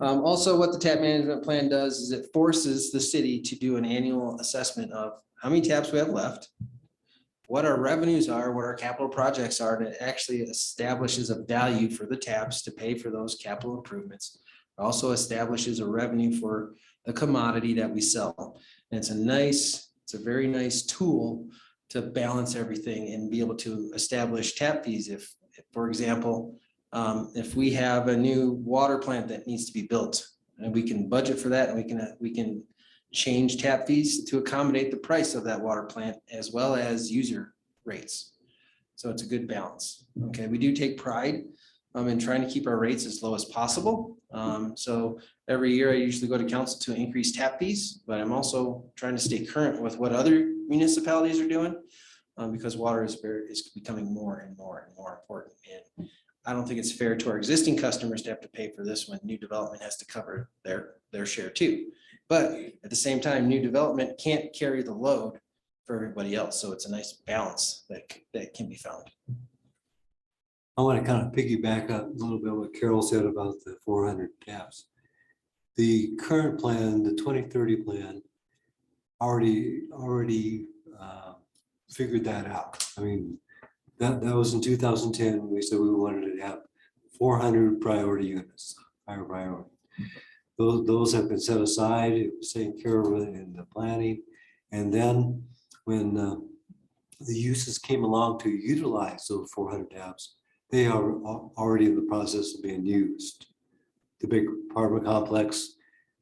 Also, what the tap management plan does is it forces the city to do an annual assessment of how many taps we have left, what our revenues are, what our capital projects are, and it actually establishes a value for the taps to pay for those capital improvements. It also establishes a revenue for the commodity that we sell. And it's a very nice tool to balance everything and be able to establish tap fees. If, for example, if we have a new water plant that needs to be built, and we can budget for that, and we can change tap fees to accommodate the price of that water plant as well as user rates. So it's a good balance. Okay, we do take pride in trying to keep our rates as low as possible. So every year I usually go to council to increase tap fees, but I'm also trying to stay current with what other municipalities are doing, because water is becoming more and more and more important. And I don't think it's fair to our existing customers to have to pay for this when new development has to cover their share too. But at the same time, new development can't carry the load for everybody else. So it's a nice balance that can be found. I want to kind of piggyback up a little bit what Carol said about the 400 taps. The current plan, the 2030 plan, already figured that out. I mean, that was in 2010. We said we wanted to have 400 priority units, higher priority. Those have been set aside. It was taken care of in the planning. And then when the uses came along to utilize those 400 taps, they are already in the process of being used. The big apartment complex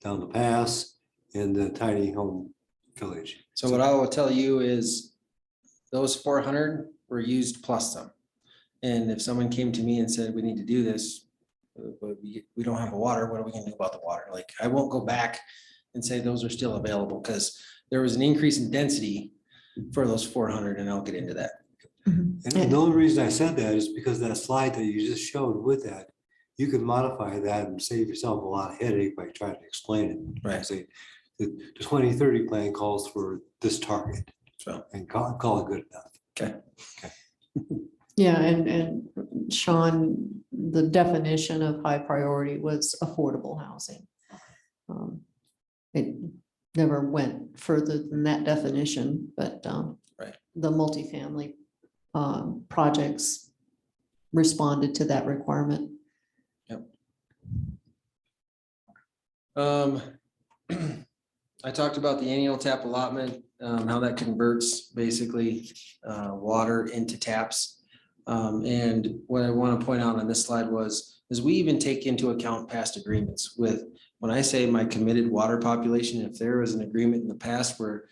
down the pass and the tiny home village. So what I will tell you is those 400 were used plus some. And if someone came to me and said, we need to do this, but we don't have a water, what are we gonna do about the water? Like, I won't go back and say those are still available because there was an increase in density for those 400, and I'll get into that. And the only reason I said that is because that slide that you just showed with that, you could modify that and save yourself a lot of headache by trying to explain it. Right. Say the 2030 plan calls for this target. So. And call it good enough. Okay. Yeah, and Sean, the definition of high priority was affordable housing. It never went further than that definition, but Right. the multifamily projects responded to that requirement. Yep. I talked about the annual tap allotment, how that converts basically water into taps. And what I want to point out on this slide is we even take into account past agreements with, when I say my committed water population, if there was an agreement in the past where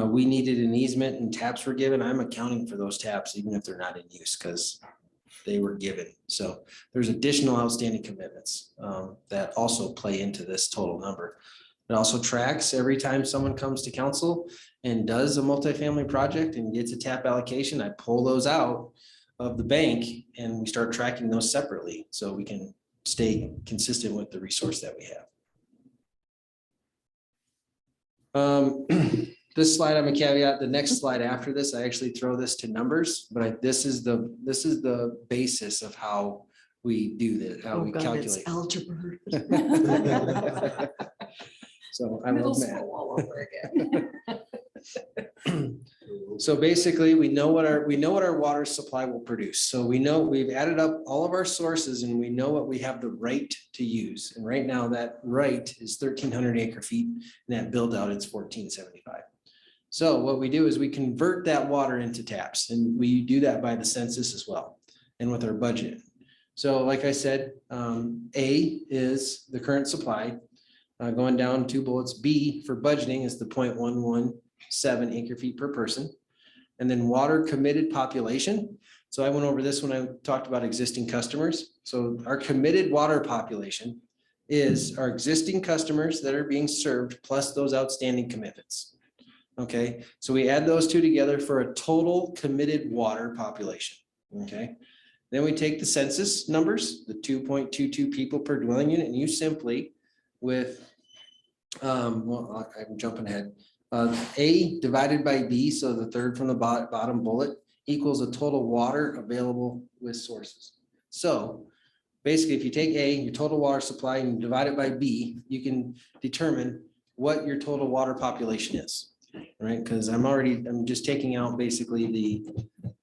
we needed an easement and taps were given, I'm accounting for those taps, even if they're not in use, because they were given. So there's additional outstanding commitments that also play into this total number. It also tracks every time someone comes to council and does a multifamily project and gets a tap allocation, I pull those out of the bank and we start tracking those separately so we can stay consistent with the resource that we have. This slide, I'm a caveat. The next slide after this, I actually throw this to numbers, but this is the basis of how we do this, how we calculate. Algebra. So I Middle love math. school all over again. So basically, we know what our water supply will produce. So we know we've added up all of our sources and we know what we have the right to use. And right now that right is 1,300 acre feet and that build out it's 1,475. So what we do is we convert that water into taps, and we do that by the census as well and with our budget. So like I said, A is the current supply. Going down 2 bullets, B for budgeting is the 0.117 acre feet per person. And then water committed population. So I went over this when I talked about existing customers. So our committed water population is our existing customers that are being served plus those outstanding commitments. Okay, so we add those two together for a total committed water population. Okay, then we take the census numbers, the 2.22 people per dwelling unit, and you simply with, well, I'm jumping ahead. A divided by B, so the third from the bottom bullet, equals a total water available with sources. So basically, if you take A, your total water supply, and divide it by B, you can determine what your total water population is, right? Because I'm just taking out basically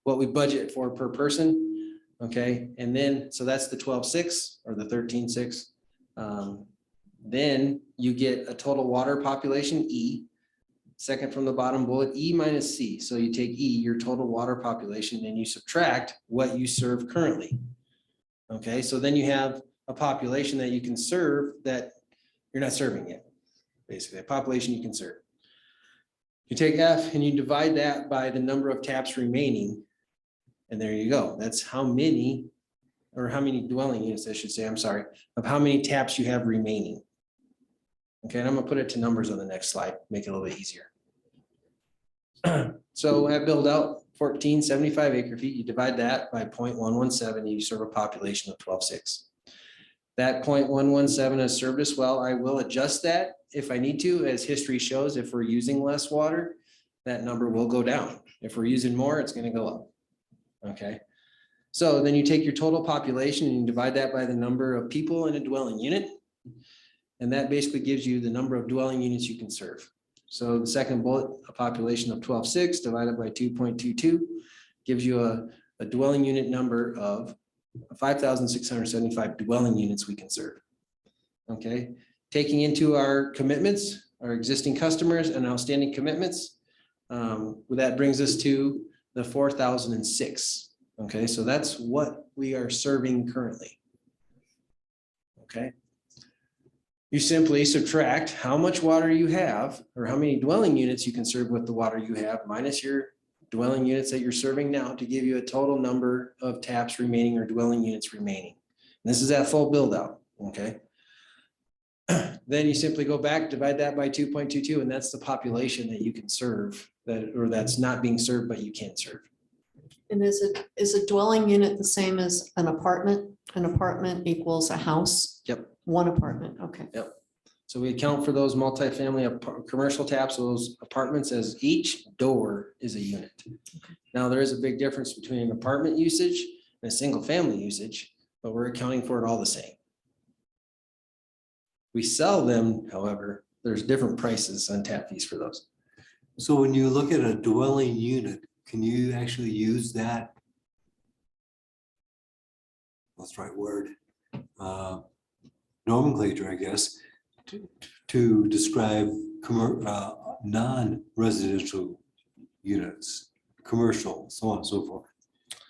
what we budget for per person, okay? And then, so that's the 12.6 or the 13.6. Then you get a total water population, E, second from the bottom bullet, E minus C. So you take E, your total water population, and you subtract what you serve currently. Okay, so then you have a population that you can serve that you're not serving yet. Basically, a population you can serve. You take F and you divide that by the number of taps remaining. And there you go. That's how many, or how many dwelling units, I should say, I'm sorry, of how many taps you have remaining. Okay, and I'm gonna put it to numbers on the next slide, make it a little bit easier. So at build out 1475 acre feet, you divide that by 0.117, you serve a population of 12.6. That 0.117 has served us well. I will adjust that if I need to, as history shows, if we're using less water, that number will go down. If we're using more, it's gonna go up. Okay, so then you take your total population and you divide that by the number of people in a dwelling unit. And that basically gives you the number of dwelling units you can serve. So the second bullet, a population of 12.6 divided by 2.22 gives you a dwelling unit number of 5,675 dwelling units we can serve. Okay, taking into our commitments, our existing customers and outstanding commitments, that brings us to the 4,006. Okay, so that's what we are serving currently. Okay. You simply subtract how much water you have or how many dwelling units you can serve with the water you have minus your dwelling units that you're serving now to give you a total number of taps remaining or dwelling units remaining. And this is at full build out. Okay. Then you simply go back, divide that by 2.22, and that's the population that you can serve that, or that's not being served, but you can serve. And is a dwelling unit the same as an apartment? An apartment equals a house? Yep. One apartment, okay. Yep. So we account for those multifamily commercial taps, those apartments, as each door is a unit. Now, there is a big difference between an apartment usage and a single family usage, but we're accounting for it all the same. We sell them, however, there's different prices on tap fees for those. So when you look at a dwelling unit, can you actually use that? That's the right word. Nomenclature, I guess, to describe non-residential units, commercial, so on and so forth.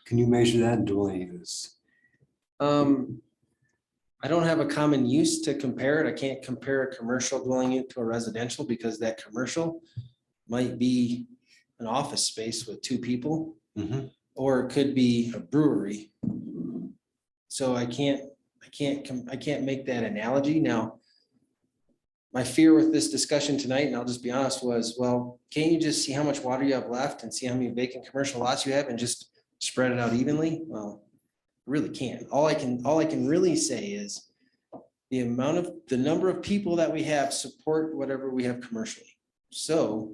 Can you measure that in dwelling units? I don't have a common use to compare it. I can't compare a commercial dwelling unit to a residential because that commercial might be an office space with 2 people, or it could be a brewery. So I can't make that analogy. Now, my fear with this discussion tonight, and I'll just be honest, was, well, can't you just see how much water you have left and see how many vacant commercial lots you have and just spread it out evenly? Well, I really can't. All I can really say is the number of people that we have support whatever we have commercially. So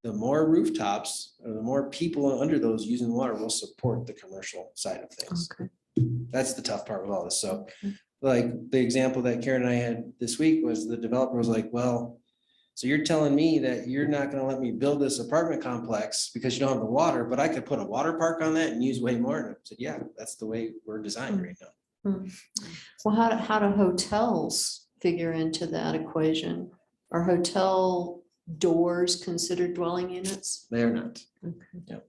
the more rooftops or the more people under those using water will support the commercial side of things. Okay. That's the tough part with all this. So like the example that Karen and I had this week was the developer was like, well, so you're telling me that you're not going to let me build this apartment complex because you don't have the water, but I could put a water park on that and use way more. And I said, yeah, that's the way we're designed right now. Well, how do hotels figure into that equation? Are hotel doors considered dwelling units? They are not. Okay. Yep.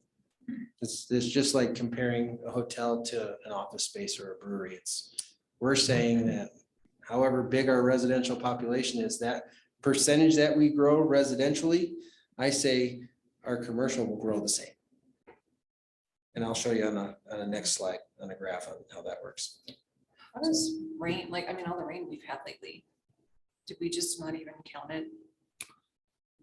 It's just like comparing a hotel to an office space or a brewery. We're saying that however big our residential population is, that percentage that we grow residentially, I say our commercial will grow the same. And I'll show you on the next slide on a graph on how that works. How does rain, like, I mean, all the rain we've had lately, did we just not even count it?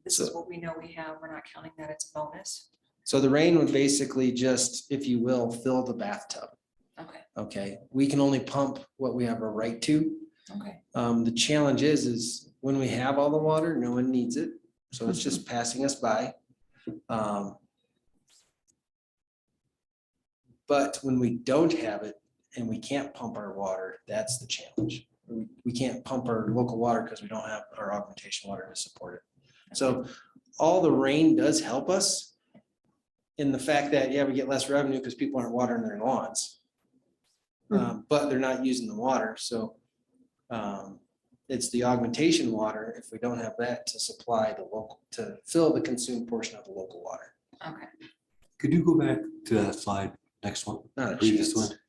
This is what we know we have. We're not counting that it's a bonus. So the rain would basically just, if you will, fill the bathtub. Okay, Okay, we can only pump what we have a right to. okay. The challenge is when we have all the water, no one needs it. So it's just passing us by. But when we don't have it and we can't pump our water, that's the challenge. We can't pump our local water because we don't have our augmentation water to support it. So all the rain does help us in the fact that, yeah, we get less revenue because people aren't watering their lawns. But they're not using the water. So it's the augmentation water, if we don't have that to supply the local, to fill the consumed portion of the local water. Okay. Could you go back to that slide, next one, Not a previous chance. one?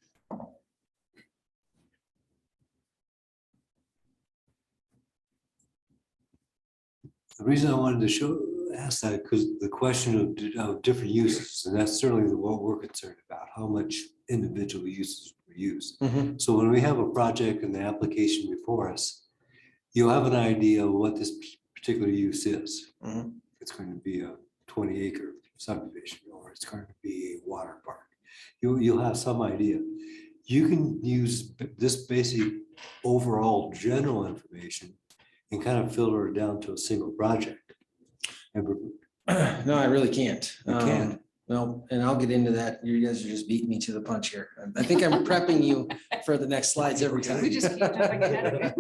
The reason I wanted to ask that, because the question of different uses, and that's certainly what we're concerned about, how much individual uses we use. Mhm. So when we have a project and the application before us, you'll have an idea of what this particular use is. Mhm. It's going to be a 20-acre subdivision, or it's going to be a water park. You'll have some idea. You can use this basic overall general information and kind of filter it down to a single project. And No, I really can't. You can't? No, and I'll get into that. You guys are just beating me to the punch here. I think I'm prepping you for the next slides every time. We just keep jumping ahead of it.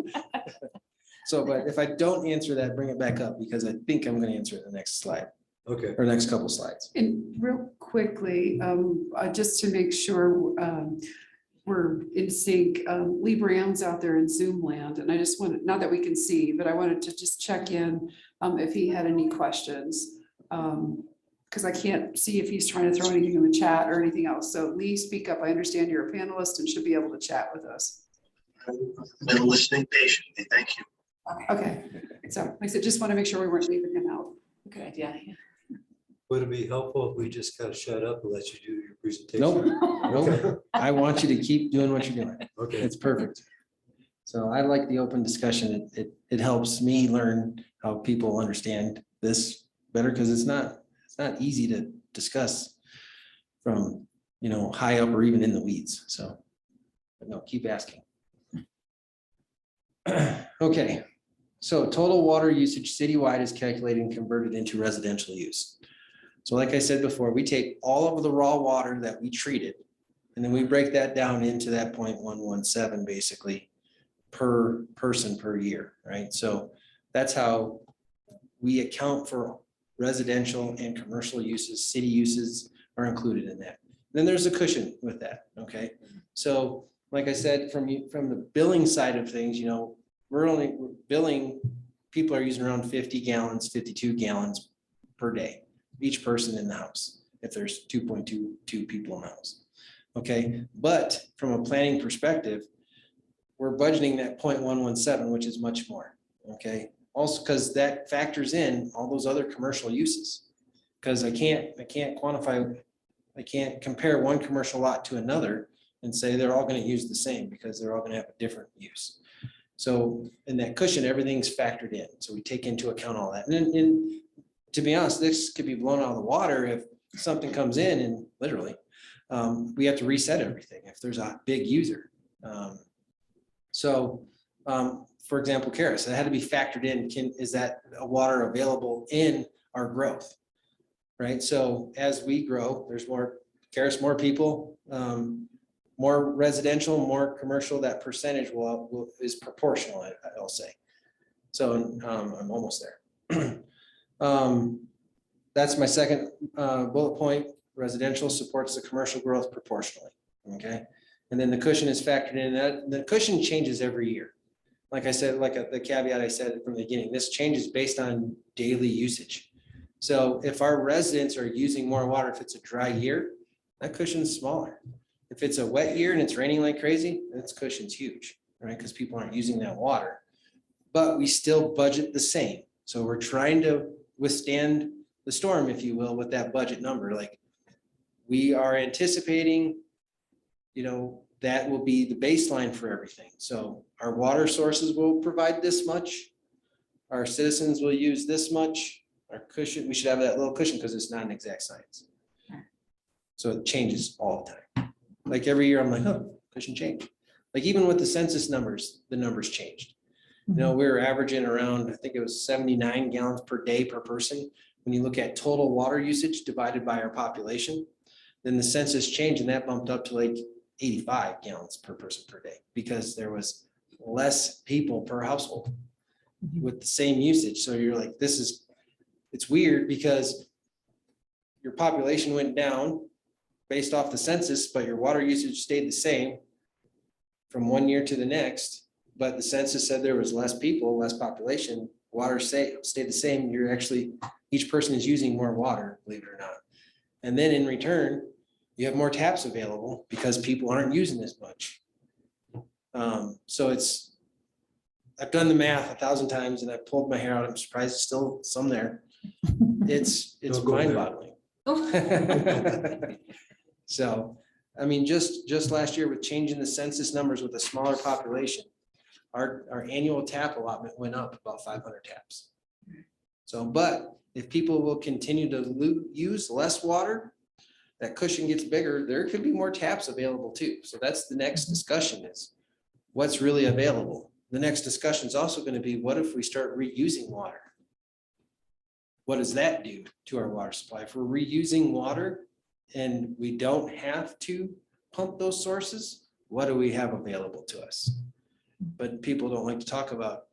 So, but if I don't answer that, bring it back up because I think I'm going to answer it in the next slide Okay. or next couple slides. And real quickly, just to make sure we're in sync, Lee Brown's out there in Zoom land, and I just wanted, not that we can see, but I wanted to just check in if he had any questions. Because I can't see if he's trying to throw anything in the chat or anything else. So Lee, speak up. I understand you're a panelist and should be able to chat with us. I've been listening patiently. Thank you. Okay, so like I said, just want to make sure we weren't leaving him out. Good idea. Would it be helpful if we just kind of shut up and let you do your presentation? Nope, nope. I want you to keep doing what you're doing. Okay. It's perfect. So I like the open discussion. It helps me learn how people understand this better because it's not easy to discuss from, high up or even in the weeds. So, but no, keep asking. Okay, so total water usage citywide is calculated and converted into residential use. So like I said before, we take all of the raw water that we treated, and then we break that down into that 0.117 basically per person per year, right? So that's how we account for residential and commercial uses. City uses are included in that. Then there's a cushion with that, okay? So like I said, from the billing side of things, we're billing, people are using around 50 gallons, 52 gallons per day, each person in the house, if there's 2.22 people in the house. Okay, but from a planning perspective, we're budgeting that 0.117, which is much more, okay? Also, because that factors in all those other commercial uses. Because I can't quantify, I can't compare one commercial lot to another and say they're all going to use the same because they're all going to have a different use. So in that cushion, everything's factored in. So we take into account all that. And to be honest, this could be blown out of the water if something comes in and literally we have to reset everything if there's a big user. For example, Karis, it had to be factored in. Is that water available in our growth? Right. So as we grow, there's more Karis, more people, more residential, more commercial. That percentage is proportional, I'll say. So I'm almost there. That's my second bullet point. Residential supports the commercial growth proportionally. Okay. And then the cushion is factored in. That the cushion changes every year. Like I said, the caveat I said from the beginning, this changes based on daily usage. So if our residents are using more water, if it's a dry year, that cushion's smaller. If it's a wet year and it's raining like crazy, that cushion's huge, right? Because people aren't using that water. But we still budget the same. So we're trying to withstand the storm, if you will, with that budget number. Like we are anticipating, that will be the baseline for everything. So our water sources will provide this much. Our citizens will use this much. Our cushion, we should have that little cushion because it's not an exact science. So it changes all the time. Like every year I'm like, oh, cushion change. Like even with the census numbers, the numbers changed. We were averaging around, I think it was 79 gallons per day per person. When you look at total water usage divided by our population, then the census changed and that bumped up to like 85 gallons per person per day because there was less people per household with the same usage. So you're like, it's weird because your population went down based off the census, but your water usage stayed the same from one year to the next. but the census said there was less people, less population, water stayed the same. You're actually, each person is using more water, believe it or not. And then in return, you have more taps available because people aren't using as much. So I've done the math 1,000 times and I've pulled my hair out. I'm surprised it's still some there. It's Don't go there. mind-boggling. So, I mean, just last year with changing the census numbers with a smaller population, our annual tap allotment went up about 500 taps. So, but if people will continue to use less water, that cushion gets bigger, there could be more taps available too. So that's the next discussion is what's really available. The next discussion is also going to be, what if we start reusing water? What does that do to our water supply? If we're reusing water and we don't have to pump those sources, what do we have available to us? But people don't like to talk about,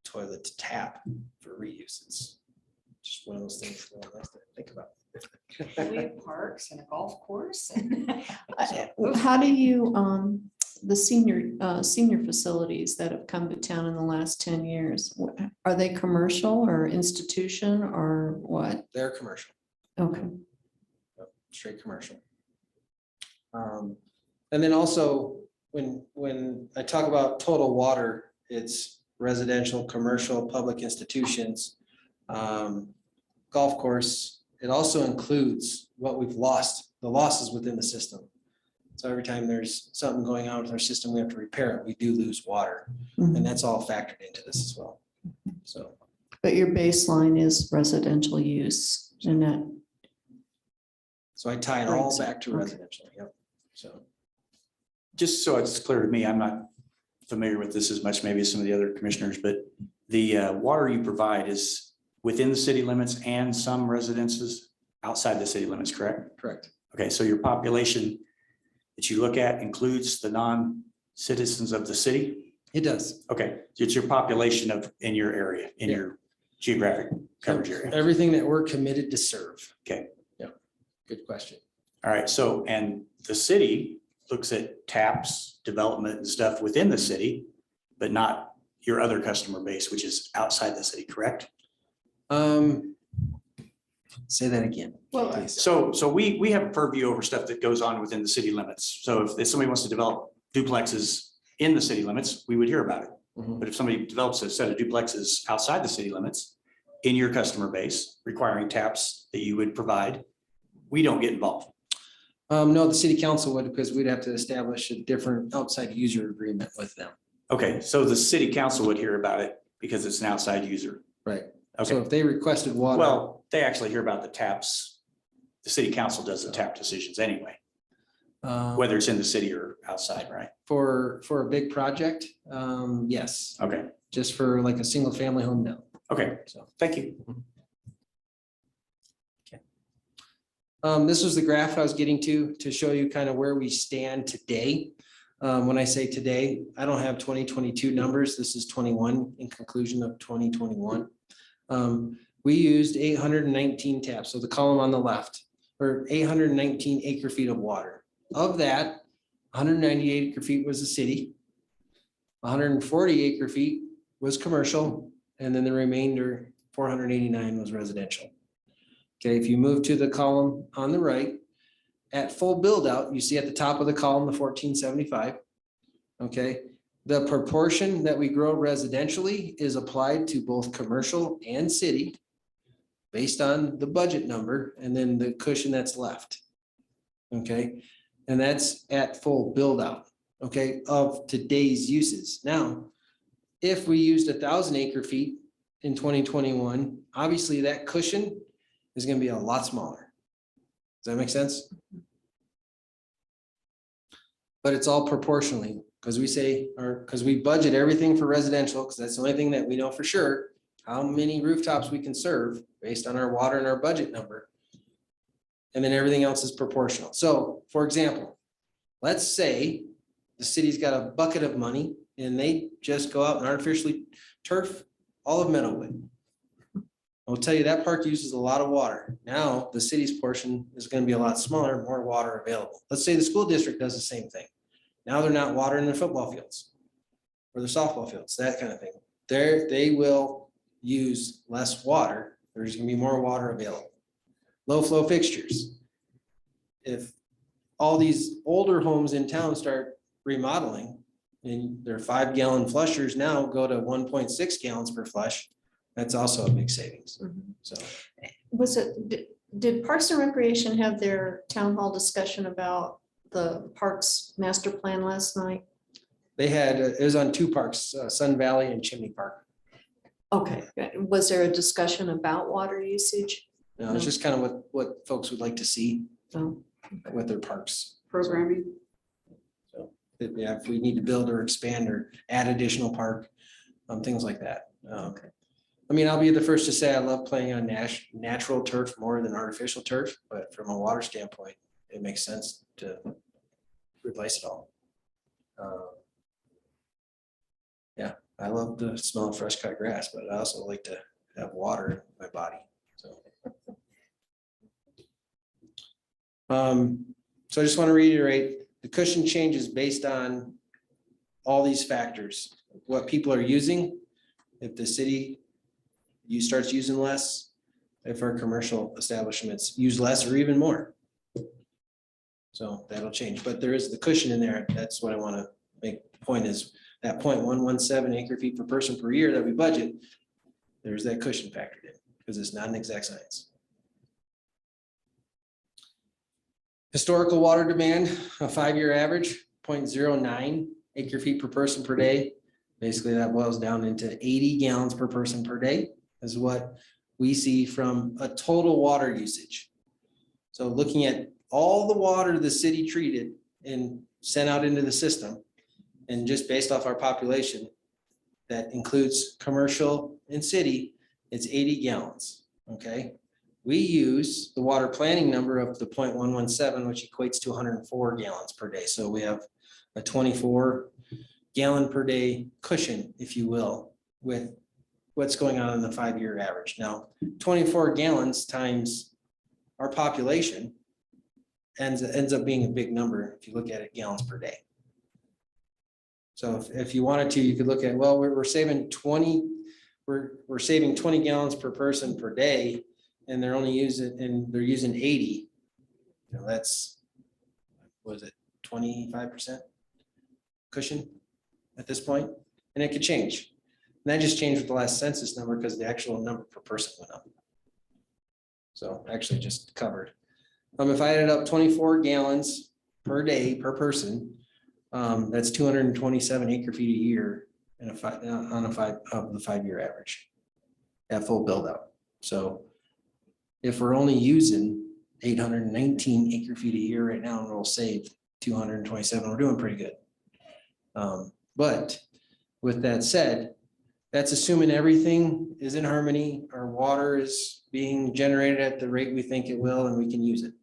toilet to tap for reuse. It's just one of those things no one likes to think about. We have parks and a golf course. How do you, the senior facilities that have come to town in the last 10 years, are they commercial or institution or what? They're commercial, Okay. straight commercial. And then also when I talk about total water, it's residential, commercial, public institutions, golf course. It also includes what we've lost, the losses within the system. So every time there's something going on with our system, we have to repair it. We do lose water, and that's all factored into this as well. So, But your baseline is residential use and that. so I tie it all Right, back to okay. residential. Yep. So, Just so it's clear to me, I'm not familiar with this as much, maybe as some of the other commissioners, but the water you provide is within the city limits and some residences outside the city limits, correct? correct. Okay, so your population that you look at includes the non-citizens of the city? It does. Okay, it's your population in your area, in Yeah. your geographic coverage area. Everything that we're committed to serve. Okay. Yeah. Good question. All right, so, and the city looks at taps, development and stuff within the city, but not your other customer base, which is outside the city, correct? Say that again. Well, please. So we have a purview over stuff that goes on within the city limits. So if somebody wants to develop duplexes in the city limits, we would hear about it. Mhm. But if somebody develops a set of duplexes outside the city limits in your customer base requiring taps that you would provide, we don't get involved. No, the city council would, because we'd have to establish a different outside user agreement with them. Okay, so the city council would hear about it because it's an outside user. Right. So Okay, if they requested water. well, they actually hear about the taps. The city council does the tap decisions anyway, whether it's in the city or outside, right? For a big project, yes, Okay, just for like a single family home, no. okay, So, thank you. this was the graph I was getting to show you kind of where we stand today. When I say today, I don't have 2022 numbers. This is 21 in conclusion of 2021. We used 819 taps. So the column on the left, or 819 acre feet of water. Of that, 198 acre feet was the city. 140 acre feet was commercial, and then the remainder, 489 was residential. Okay, if you move to the column on the right, at full build out, you see at the top of the column, the 1475. Okay, the proportion that we grow residentially is applied to both commercial and city based on the budget number and then the cushion that's left. Okay, and that's at full build out, okay, of today's uses. Now, if we used 1,000 acre feet in 2021, obviously that cushion is going to be a lot smaller. Does that make sense? But it's all proportionally, because we say, or because we budget everything for residential, because that's the only thing that we know for sure, how many rooftops we can serve based on our water and our budget number. And then everything else is proportional. So for example, let's say the city's got a bucket of money and they just go out and artificially turf all of Meadowwood. I'll tell you that park uses a lot of water. Now the city's portion is going to be a lot smaller, more water available. Let's say the school district does the same thing. Now they're not watering their football fields. or the softball fields, that kind of thing. They will use less water. There's gonna be more water available. Low flow fixtures. If all these older homes in town start remodeling and their 5-gallon flushers now go to 1.6 gallons per flush, that's also a big savings. Mhm. So Was it, did Parks and Recreation have their town hall discussion about the parks master plan last night? they had, it was on 2 parks, Sun Valley and Chimney Park. Okay, was there a discussion about water usage? No, it's just kind of what folks would like to see Oh, with their parks. Programming. So, if we need to build or expand or add additional park, things like that. Okay. I mean, I'll be the first to say I love playing on natural turf more than artificial turf, but from a water standpoint, it makes sense to replace it all. Yeah, I love the smell of fresh cut grass, but I also like to have water in my body, so. So I just want to reiterate, the cushion changes based on all these factors, what people are using. If the city starts using less, if our commercial establishments use less or even more. So that'll change, but there is the cushion in there. That's what I want to make the point is that 0.117 acre feet per person per year that we budget. There's that cushion factored in because it's not an exact science. Historical water demand, a 5-year average, 0.09 acre feet per person per day. Basically, that boils down into 80 gallons per person per day is what we see from a total water usage. So looking at all the water the city treated and sent out into the system, and just based off our population, that includes commercial and city, it's 80 gallons, okay? We use the water planning number of the 0.117, which equates to 104 gallons per day. So we have a 24 gallon per day cushion, if you will, with what's going on in the 5-year average. Now, 24 gallons times our population ends up being a big number if you look at it gallons per day. So if you wanted to, you could look at, well, we're saving 20, we're saving 20 gallons per person per day, and they're only using 80. You know, that's, what is it, 25% cushion at this point? And it could change. And that just changed with the last census number because the actual number per person went up. So actually just covered. If I added up 24 gallons per day per person, that's 227 acre feet a year in on the 5-year average at full build out. So if we're only using 819 acre feet a year right now and we'll save 227, we're doing pretty good. But with that said, that's assuming everything is in harmony, our water is being generated at the rate we think it will, and we can use it.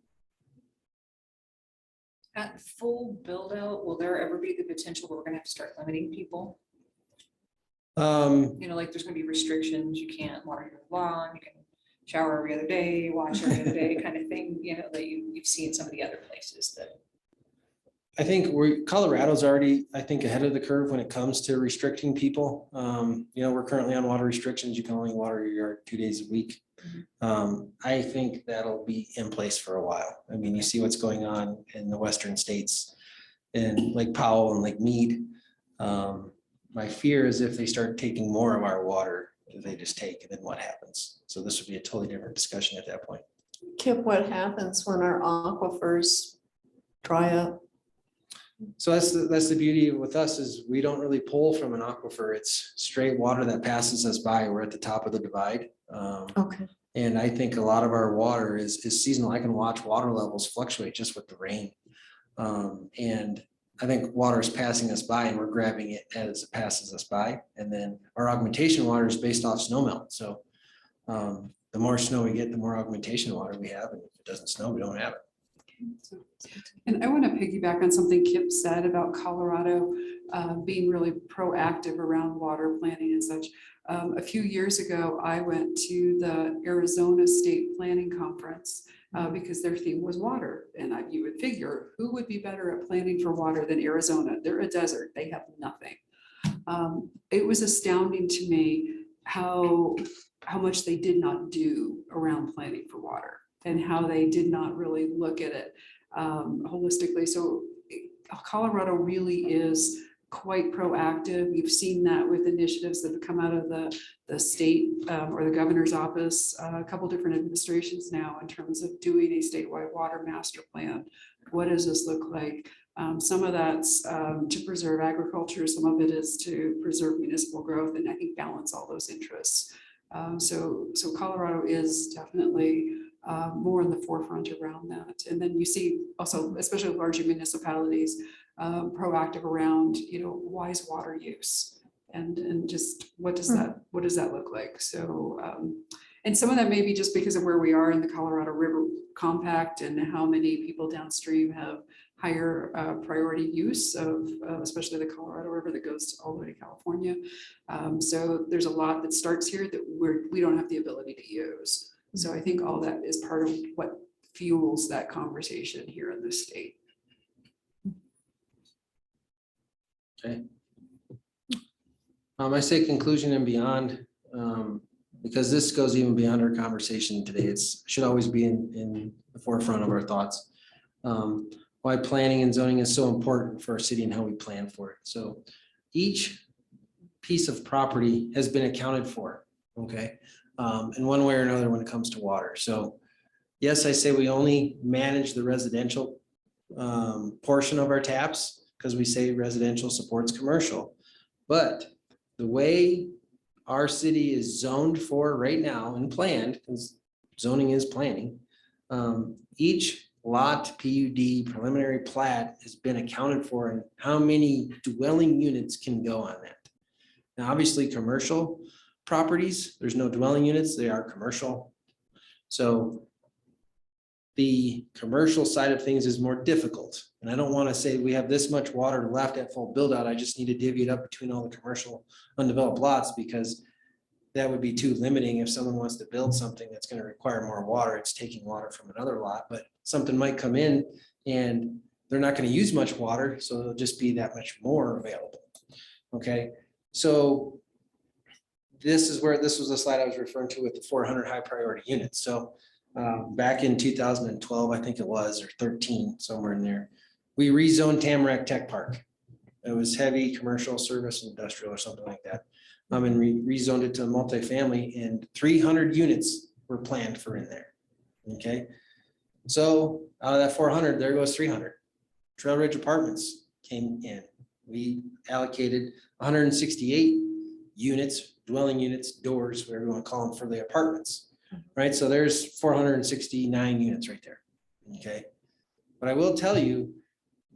At full build out, will there ever be the potential where we're gonna have to start limiting people? You know, like there's gonna be restrictions, you can't water your lawn, you can shower every other day, wash every other day kind of thing, you know, that you've seen some of the other places that. I think Colorado's already, I think, ahead of the curve when it comes to restricting people. You know, we're currently on water restrictions. You can only water your yard 2 days a week. I think that'll be in place for a while. I mean, you see what's going on in the western states in Lake Powell and Lake Mead. My fear is if they start taking more of our water, they just take, and then what happens? So this would be a totally different discussion at that point. Kip, what happens when our aquifers dry up? So that's the beauty with us is we don't really pull from an aquifer. It's straight water that passes us by. We're at the top of the divide. Okay. And I think a lot of our water is seasonal. I can watch water levels fluctuate just with the rain. And I think water is passing us by and we're grabbing it as it passes us by. And then our augmentation water is based off snow melt. So the more snow we get, the more augmentation water we have. And if it doesn't snow, we don't have it. And I want to piggyback on something Kip said about Colorado being really proactive around water planning and such. A few years ago, I went to the Arizona State Planning Conference because their theme was water. And you would figure who would be better at planning for water than Arizona? They're a desert. They have nothing. It was astounding to me how much they did not do around planning for water and how they did not really look at it holistically. So Colorado really is quite proactive. You've seen that with initiatives that have come out of the state or the governor's office, a couple different administrations now in terms of doing a statewide water master plan. What does this look like? Some of that's to preserve agriculture, some of it is to preserve municipal growth, and I think balance all those interests. So Colorado is definitely more in the forefront around that. And then you see also, especially larger municipalities, proactive around, wise water use and just what does that look like? So, and some of that may be just because of where we are in the Colorado River Compact and how many people downstream have higher priority use of especially the Colorado River that goes all the way to California. So there's a lot that starts here that we don't have the ability to use. So I think all that is part of what fuels that conversation here in the state. Okay. I say conclusion and beyond, because this goes even beyond our conversation today. It's should always be in the forefront of our thoughts. Why planning and zoning is so important for our city and how we plan for it. So each piece of property has been accounted for, okay, in one way or another when it comes to water. So yes, I say we only manage the residential portion of our taps because we say residential supports commercial. But the way our city is zoned for right now and planned, because zoning is planning, each lot PUD preliminary plat has been accounted for and how many dwelling units can go on that. Now, obviously commercial properties, there's no dwelling units, they are commercial. So the commercial side of things is more difficult. And I don't want to say we have this much water left at full build out. I just need to divvy it up between all the commercial undeveloped lots because that would be too limiting. If someone wants to build something that's going to require more water, it's taking water from another lot, but something might come in and they're not going to use much water. So it'll just be that much more available. Okay. So this is where, this was the slide I was referring to with the 400 high priority units. So back in 2012, I think it was, or 13, somewhere in there, we rezoned Tamarack Tech Park. It was heavy commercial, service, industrial, or something like that. And rezoned it to multifamily, and 300 units were planned for in there. Okay, so out of that 400, there goes 300. Trail Ridge Apartments came in. We allocated 168 units, dwelling units, doors, whatever you want to call them, for the apartments. Right, so there's 469 units right there. Okay, but I will tell you,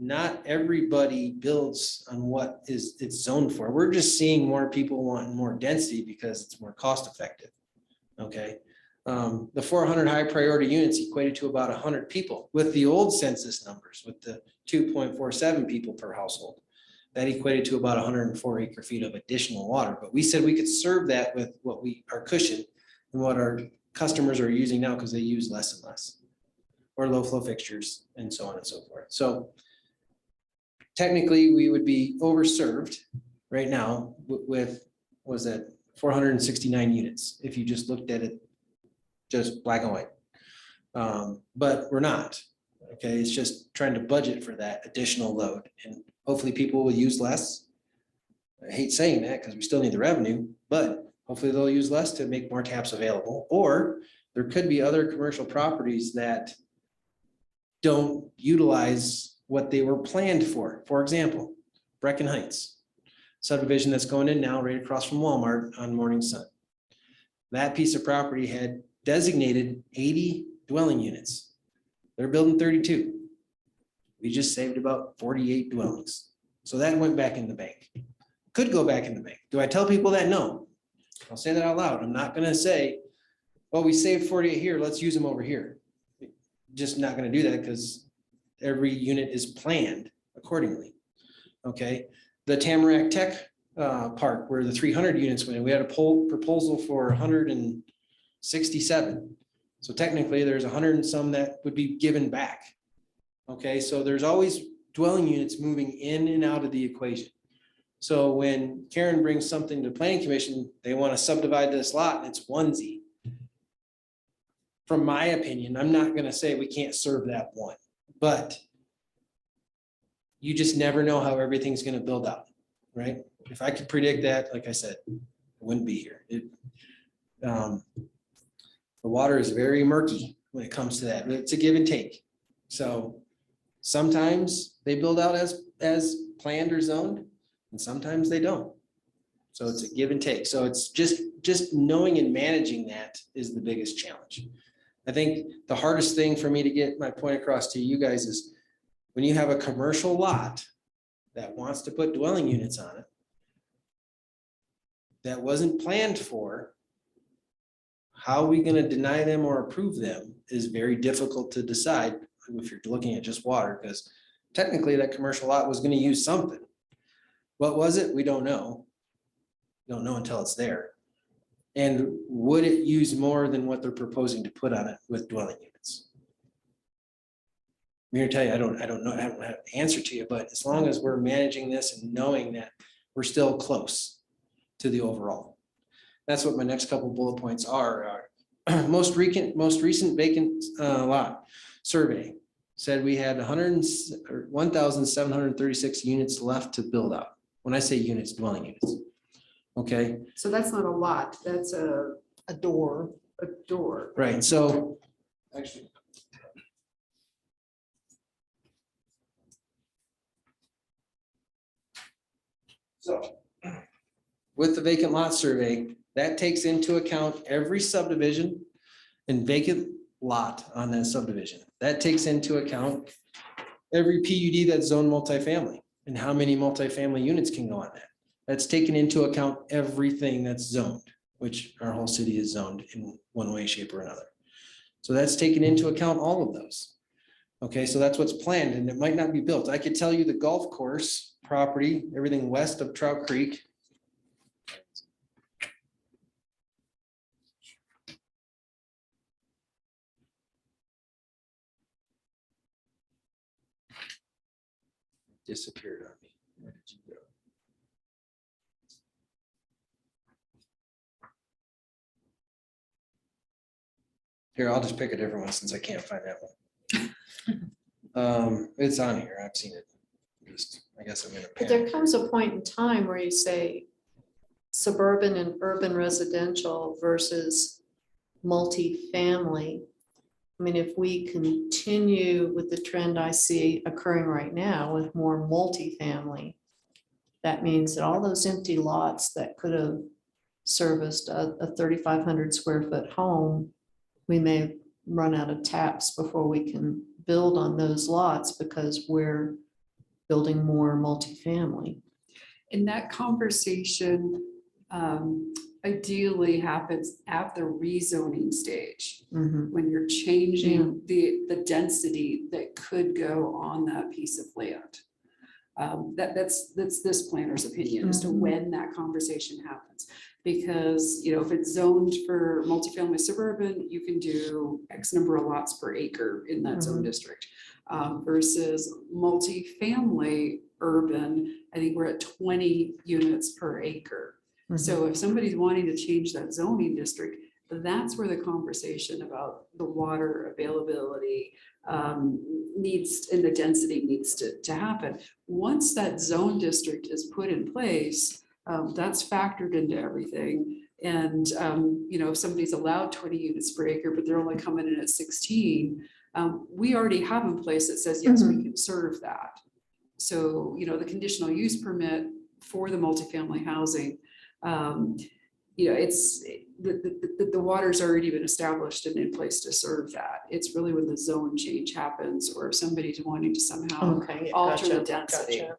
not everybody builds on what it's zoned for. We're just seeing more people wanting more density because it's more cost effective. Okay, the 400 high priority units equated to about 100 people with the old census numbers, with the 2.47 people per household. That equated to about 104 acre feet of additional water. But we said we could serve that with what our cushion and what our customers are using now because they use less and less, or low flow fixtures and so on and so forth. So technically we would be overserved right now with, was that 469 units if you just looked at it just black and white. But we're not. Okay, it's just trying to budget for that additional load, and hopefully people will use less. I hate saying that because we still need the revenue, but hopefully they'll use less to make more taps available. Or there could be other commercial properties that don't utilize what they were planned for. For example, Brecken Heights subdivision that's going in now right across from Walmart on Morning Sun. That piece of property had designated 80 dwelling units. They're building 32. We just saved about 48 dwellings. So that went back in the bank. Could go back in the bank. Do I tell people that? No. I'll say that out loud. I'm not going to say, well, we saved 48 here, let's use them over here. Just not going to do that because every unit is planned accordingly. Okay. The Tamarack Tech Park, where the 300 units went in, we had a proposal for 167. So technically there's 100 and some that would be given back. Okay. So there's always dwelling units moving in and out of the equation. So when Karen brings something to planning commission, they want to subdivide this lot and it's onesie. From my opinion, I'm not gonna say we can't serve that one, but you just never know how everything's gonna build out, right? If I could predict that, like I said, I wouldn't be here. The water is very murky when it comes to that. It's a give and take. So sometimes they build out as planned or zoned, and sometimes they don't. So it's a give and take. So it's just knowing and managing that is the biggest challenge. I think the hardest thing for me to get my point across to you guys is when you have a commercial lot that wants to put dwelling units on it that wasn't planned for, how are we going to deny them or approve them is very difficult to decide if you're looking at just water, because technically that commercial lot was going to use something. What was it? We don't know. Don't know until it's there. And would it use more than what they're proposing to put on it with dwelling units? I'm here to tell you, I don't know, I don't have the answer to you, but as long as we're managing this and knowing that we're still close to the overall. That's what my next couple bullet points are. Most recent vacant lot survey said we had 1,736 units left to build out. When I say units, dwelling units. Okay, So that's not a lot, that's a door. door. right, so actually. So with the vacant lot survey, that takes into account every subdivision and vacant lot on that subdivision. That takes into account every PUD that's zoned multifamily and how many multifamily units can go on that. That's taken into account everything that's zoned, which our whole city is zoned in one way, shape, or another. So that's taken into account all of those. Okay, so that's what's planned, and it might not be built. I could tell you the golf course property, everything west of Trout Creek. Disappeared on me. Where did you go? Here, I'll just pick a different one since I can't find that one. It's on here. I've seen it. Just, I guess I'm gonna. But there comes a point in time where you say suburban and urban residential versus multifamily. I mean, if we continue with the trend I see occurring right now with more multifamily, that means that all those empty lots that could have serviced a 3,500 square foot home, we may run out of taps before we can build on those lots because we're building more multifamily. And that conversation ideally happens at the rezoning stage, Mhm. when you're changing the density that could go on that piece of land. That's this planner's opinion as to when that conversation happens. Because, you know, if it's zoned for multifamily suburban, you can do X number of lots per acre in that zone district. Versus multifamily urban, I think we're at 20 units per acre. So if somebody's wanting to change that zoning district, that's where the conversation about the water availability needs, and the density needs to happen. Once that zone district is put in place, that's factored into everything. And, you know, if somebody's allowed 20 units per acre, but they're only coming in at 16, we already have in place that says, yes, we can serve that. So, you know, the conditional use permit for the multifamily housing, you know, it's the water's already been established and in place to serve that. It's really when the zone change happens, or if somebody's wanting to somehow alter the density.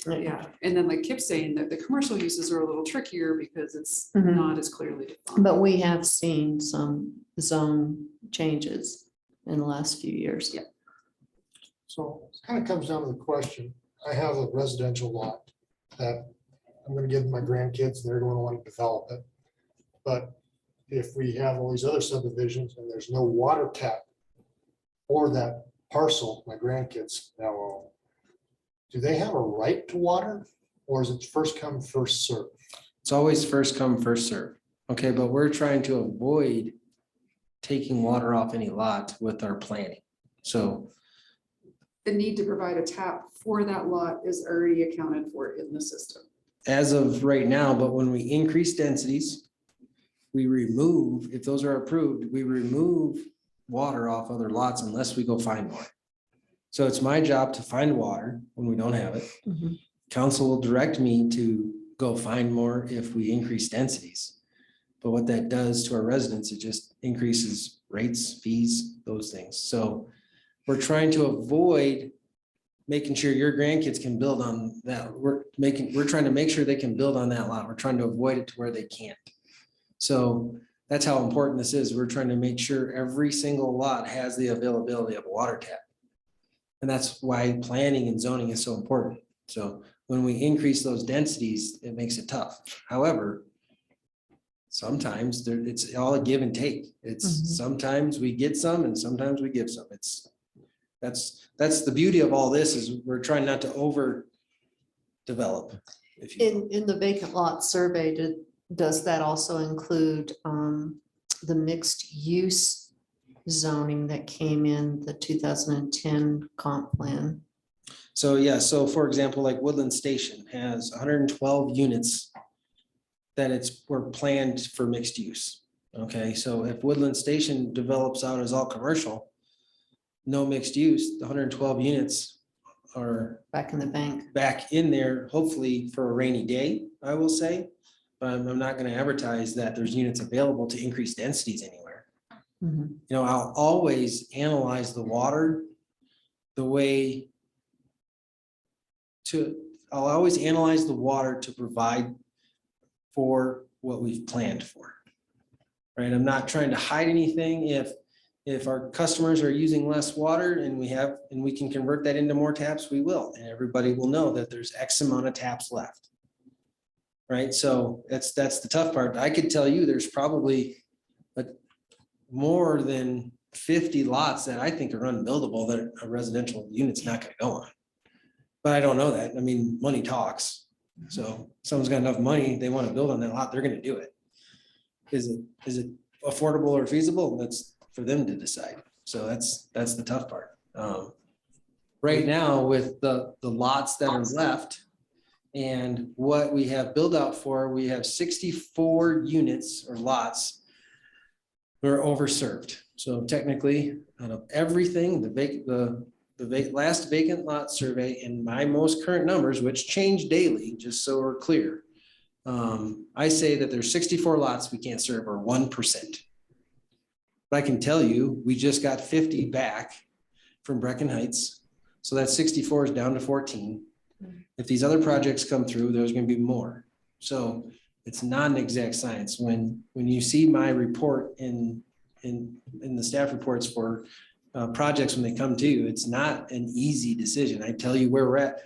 Yeah, and then like Kip's saying that the commercial uses are a little trickier because it's not as clearly defined. But we have seen some zone changes in the last few years. Yeah. So it kind of comes down to the question, I have a residential lot that I'm gonna give my grandkids, they're going to want to develop it. But if we have all these other subdivisions and there's no water tap for that parcel my grandkids now own, do they have a right to water? or is it first come, first serve? It's always first come, first serve. Okay, but we're trying to avoid taking water off any lot with our planning. So The need to provide a tap for that lot is already accounted for in the system. as of right now, but when we increase densities, we remove, if those are approved, we remove water off other lots unless we go find more. So it's my job to find water when we don't have it. Mhm. Council will direct me to go find more if we increase densities. But what that does to our residents, it just increases rates, fees, those things. So we're trying to avoid making sure your grandkids can build on that. We're trying to make sure they can build on that lot. We're trying to avoid it to where they can't. So that's how important this is. We're trying to make sure every single lot has the availability of a water tap. And that's why planning and zoning is so important. So when we increase those densities, it makes it tough. However, sometimes it's all a give and take. It's Mhm. sometimes we get some and sometimes we give some. That's the beauty of all this is we're trying not to over develop. If you will. In the vacant lot survey, does that also include the mixed use zoning that came in the 2010 comp plan? So yeah, so for example, like Woodland Station has 112 units that were planned for mixed use. Okay, so if Woodland Station develops out as all commercial, no mixed use, the 112 units are Back in the bank. back in there, hopefully for a rainy day, I will say. But I'm not gonna advertise that there's units available to increase densities anywhere. Mhm. You know, I'll always analyze the water the way I'll always analyze the water to provide for what we've planned for. Right, I'm not trying to hide anything. If our customers are using less water and we can convert that into more taps, we will. And everybody will know that there's X amount of taps left. Right, so that's the tough part. I could tell you there's probably more than 50 lots that I think are unbuildable that a residential unit's not gonna go on. But I don't know that. I mean, money talks. So if someone's got enough money, they want to build on that lot, they're gonna do it. Is it affordable or feasible? That's for them to decide. So that's the tough part. Right now with the lots that are left and what we have built out for, we have 64 units or lots that are overserved. So technically, out of everything, the last vacant lot survey in my most current numbers, which change daily, just so we're clear. I say that there's 64 lots we can't serve or 1%. But I can tell you, we just got 50 back from Brecken Heights. So that 64 is down to 14. If these other projects come through, there's gonna be more. So it's not an exact science. When you see my report in the staff reports for projects when they come to you, it's not an easy decision. I tell you where we're at.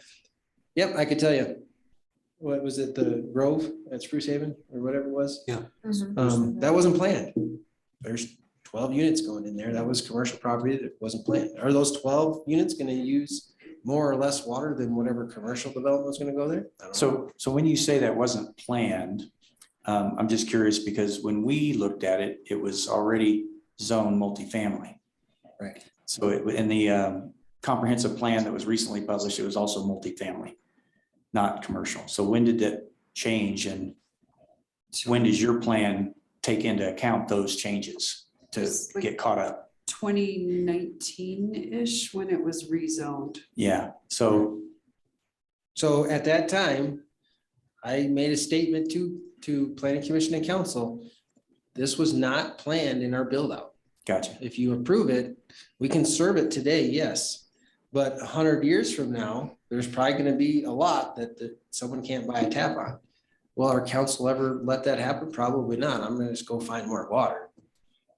Yep, I could tell you. What was it, the Grove at Spruce Haven or whatever it was? Yeah. That wasn't planned. There's 12 units going in there. That was commercial property that wasn't planned. Are those 12 units gonna use more or less water than whatever commercial development was gonna go there? I don't know. So when you say that wasn't planned, I'm just curious because when we looked at it, it was already zoned multifamily. Right. So in the comprehensive plan that was recently published, it was also multifamily, not commercial. So when did that change and when does your plan take into account those changes to It's like- get caught up? 2019-ish when it was rezoned. Yeah, so So at that time, I made a statement to planning commission and council. This was not planned in our build out. gotcha. If you approve it, we can serve it today, yes. But 100 years from now, there's probably gonna be a lot that someone can't buy a tap on. Will our council ever let that happen? Probably not. I'm gonna just go find more water.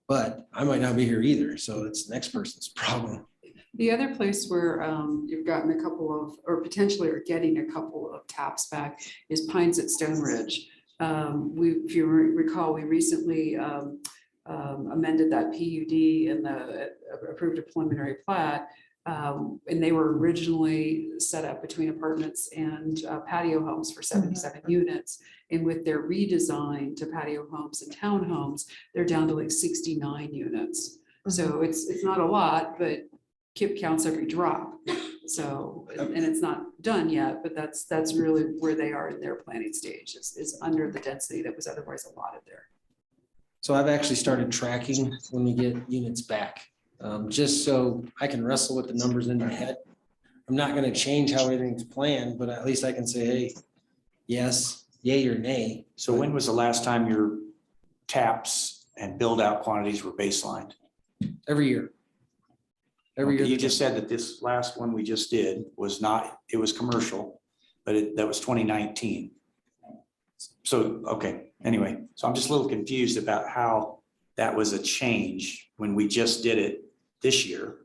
But I might not be here either, so it's the next person's problem. The other place where you've gotten a couple of, or potentially are getting a couple of taps back is Pines at Stone Ridge. If you recall, we recently amended that PUD and approved a preliminary plat And they were originally set up between apartments and patio homes for 77 units. And with their redesign to patio homes and townhomes, they're down to like 69 units. So it's not a lot, but KIP counts every drop. So, and it's not done yet, but that's really where they are in their planning stage, is under the density that was otherwise allotted there. So I've actually started tracking when we get units back, just so I can wrestle with the numbers in my head. I'm not gonna change how everything's planned, but at least I can say, hey, yes, yay or nay. So when was the last time your taps and build out quantities were baselined? Every year. Every year. You just said that this last one we just did was not, it was commercial, but that was 2019. So, okay, anyway, so I'm just a little confused about how that was a change when we just did it this year.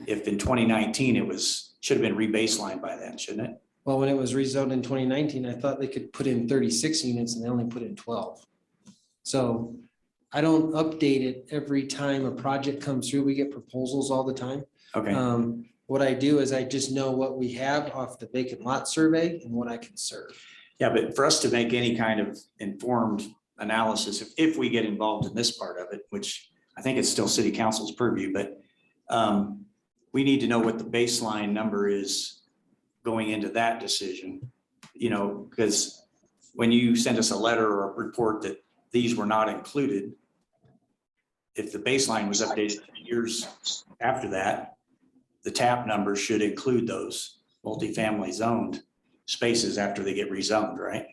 If in 2019, it should have been rebaselined by then, shouldn't it? Well, when it was rezoned in 2019, I thought they could put in 36 units and they only put in 12. So I don't update it every time a project comes through. We get proposals all the time. Okay, What I do is I just know what we have off the vacant lot survey and what I can serve. yeah, but for us to make any kind of informed analysis, if we get involved in this part of it, which I think it's still city council's purview, but we need to know what the baseline number is going into that decision, because when you send us a letter or a report that these were not included, if the baseline was updated years after that, the TAP numbers should include those multifamily zoned spaces after they get rezoned, right?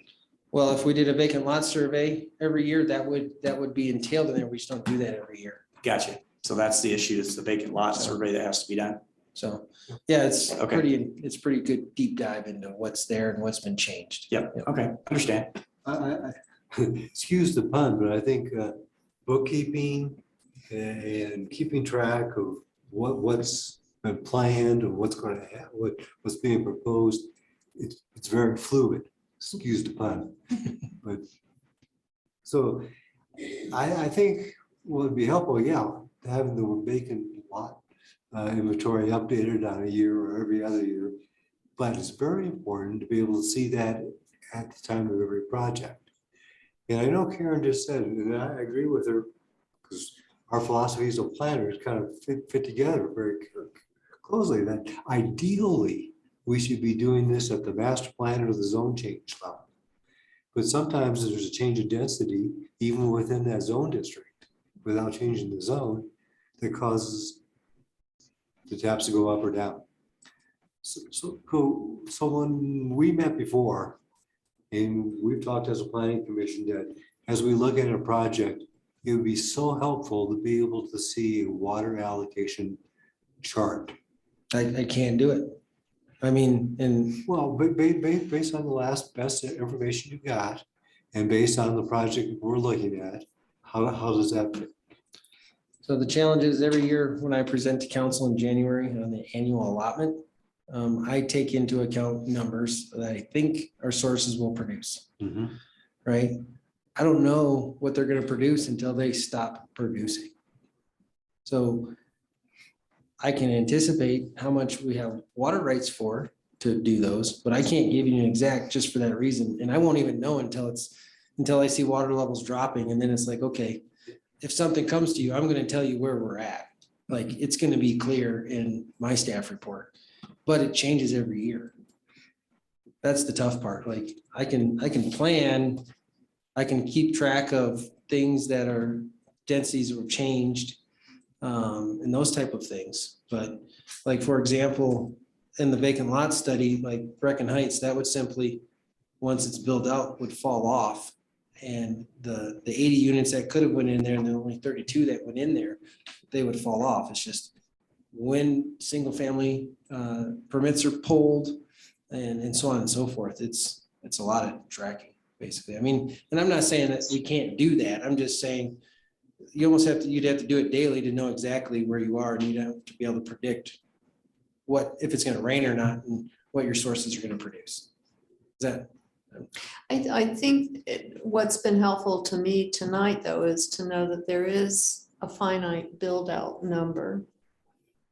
Well, if we did a vacant lot survey every year, that would be entailed in there. We just don't do that every year. Gotcha. So that's the issue. It's the vacant lot survey that has to be done. So, yeah, it's Okay. pretty good deep dive into what's there and what's been changed. Yep. Okay. Understand. Excuse the pun, but I think bookkeeping and keeping track of what's been planned and what's going to happen, what's being proposed, it's very fluid. Excuse the pun. But so I think what would be helpful, yeah, having the vacant lot inventory updated on a year or every other year. But it's very important to be able to see that at the time of every project. And I know Karen just said, and I agree with her, because our philosophies of planners kind of fit together very closely, that ideally we should be doing this at the master plan or the zone change level. But sometimes there's a change of density even within that zone district without changing the zone that causes the taps to go up or down. So when we met before, and we've talked as a planning commission that as we look at a project, it would be so helpful to be able to see a water allocation chart. I can't do it. I mean, and Well, but based on the last best information you got, and based on the project we're looking at, how does that fit? so the challenge is every year when I present to council in January on the annual allotment, I take into account numbers that I think our sources will produce, right? I don't know what they're going to produce until they stop producing. So I can anticipate how much we have water rights for to do those, but I can't give you an exact just for that reason. And I won't even know until I see water levels dropping. And then it's like, okay, if something comes to you, I'm going to tell you where we're at. Like, it's going to be clear in my staff report, but it changes every year. That's the tough part. Like, I can plan, I can keep track of things that are densities that were changed, and those type of things. But like, for example, in the vacant lot study, like Brecken Heights, that would simply, once it's built out, would fall off. And the 80 units that could have went in there, and there were only 32 that went in there, they would fall off. It's just when single family permits are pulled and so on and so forth. It's a lot of tracking, basically. I mean, and I'm not saying that we can't do that. I'm just saying you almost you'd have to do it daily to know exactly where you are, and you'd have to be able to predict if it's going to rain or not and what your sources are going to produce. Is that? I think what's been helpful to me tonight, though, is to know that there is a finite build out number.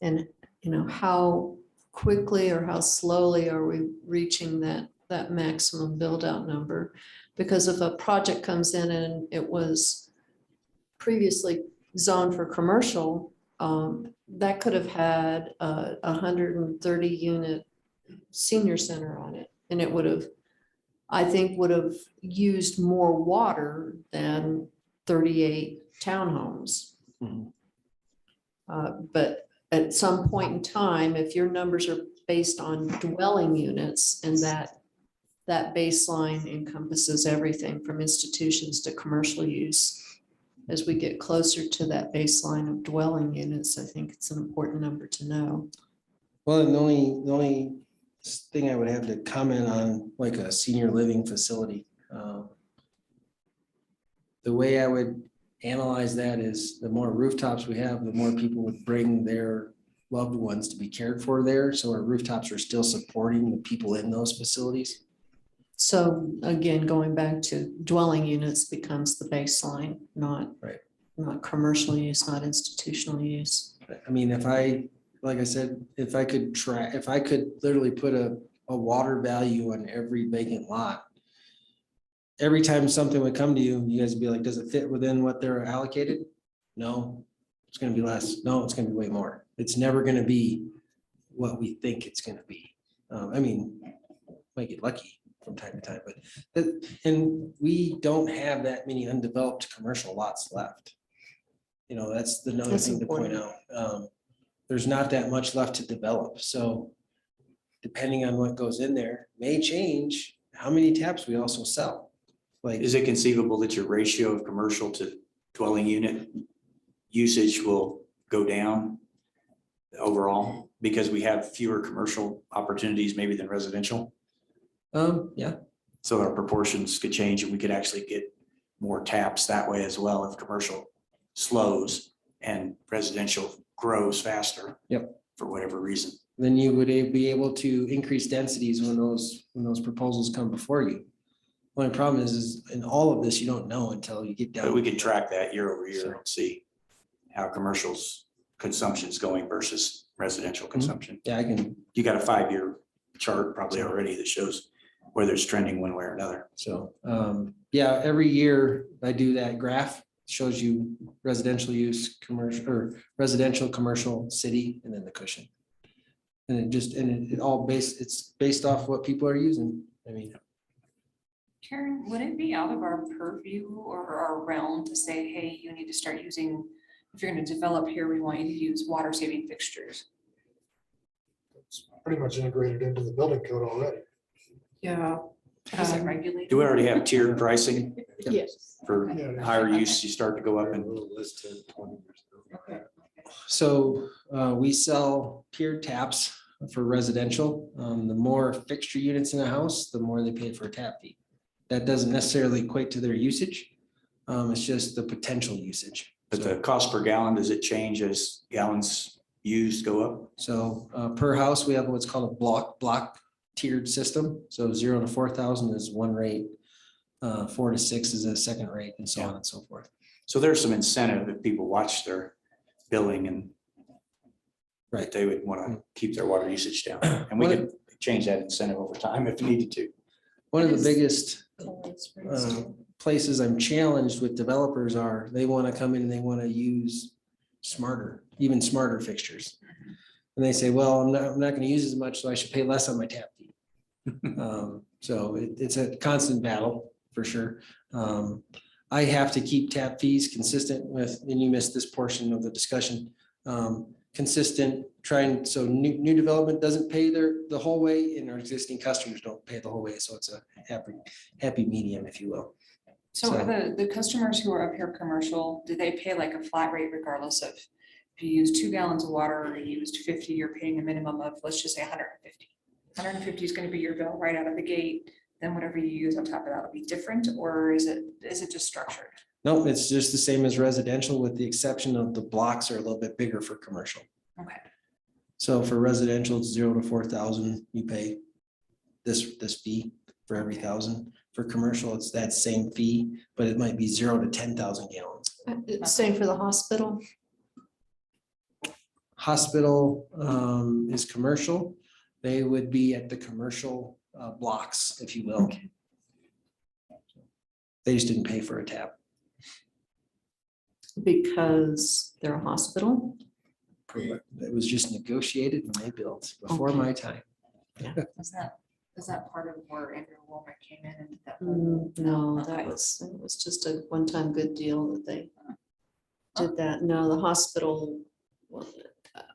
And how quickly or how slowly are we reaching that maximum build out number? Because if a project comes in and it was previously zoned for commercial, that could have had a 130 unit senior center on it. And it would have, I think, would have used more water than 38 townhomes. Mhm. But at some point in time, if your numbers are based on dwelling units and that baseline encompasses everything from institutions to commercial use, as we get closer to that baseline of dwelling units, I think it's an important number to know. Well, and the only thing I would have to comment on, like a senior living facility, the way I would analyze that is the more rooftops we have, the more people would bring their loved ones to be cared for there. So our rooftops are still supporting the people in those facilities. So again, going back to dwelling units becomes the baseline, not commercial use, not institutional use. I mean, like I said, if I could literally put a water value on every vacant lot, every time something would come to you, you guys would be like, does it fit within what they're allocated? No, it's gonna be less. No, it's gonna be way more. It's never gonna be what we think it's gonna be. I mean, might get lucky from time to time, but and we don't have that many undeveloped commercial lots left. That's another That's thing to point important. out. There's not that much left to develop, so depending on what goes in there, may change how many taps we also sell. Like, Is it conceivable that your ratio of commercial to dwelling unit usage will go down overall because we have fewer commercial opportunities maybe than residential? yeah, So our proportions could change and we could actually get more taps that way as well if commercial slows and residential grows faster. Yep. For whatever reason. then you would be able to increase densities when those proposals come before you. Only problem is in all of this, you don't know until you get down. But we could track that year over year and see how commercials consumption is going versus residential consumption. Yeah, I can. You got a 5-year chart probably already that shows whether it's trending one way or another. So, yeah, every year I do that graph, shows you residential use, commercial, or residential, commercial, city, and then the cushion. And it's based off what people are using. I mean, Karen, would it be out of our purview or our realm to say, hey, you need to start using, if you're going to develop here, we want you to use water saving fixtures? It's pretty much integrated into the building code already. Yeah. Is it regulated? Do we already have tiered pricing Yes. for Yeah. higher use? You start to go up and Okay. so we sell tiered taps for residential. The more fixture units in a house, the more they pay for a tap fee. That doesn't necessarily equate to their usage. It's just the potential usage. but the cost per gallon, does it change as gallons used go up? So per house, we have what's called a block tiered system. So 0 to 4,000 is one rate. 4 to 6 is a second rate, and so on and so forth. So there's some incentive if people watch their billing and Right. they would want to keep their water usage down. And we could change that incentive over time if needed to. One of the biggest places I'm challenged with developers are they want to come in and they want to use even smarter fixtures. And they say, well, I'm not going to use as much, so I should pay less on my tap fee. So it's a constant battle for sure. I have to keep tap fees consistent with, and you missed this portion of the discussion, consistent, so new development doesn't pay the whole way and our existing customers don't pay the whole way. So it's a happy medium, if you will. So are the customers who are up here commercial, do they pay like a flat rate regardless of if you use 2 gallons of water or you used 50, you're paying a minimum of, let's just say 150. 150 is going to be your bill right out of the gate. Then whatever you use on top of that will be different, or is it just structured? No, it's just the same as residential with the exception of the blocks are a little bit bigger for commercial. Okay. So for residential, it's 0 to 4,000, you pay this fee for every 1,000. For commercial, it's that same fee, but it might be 0 to 10,000 gallons. Same for the hospital. hospital is commercial. They would be at the commercial blocks, if you will. They just didn't pay for a tap. Because they're a hospital. It was just negotiated and they built before Okay. my time. Is that part of where Andrew Womack came in and that? No, Okay. it was just a one-time good deal that they did that. No, the hospital, well,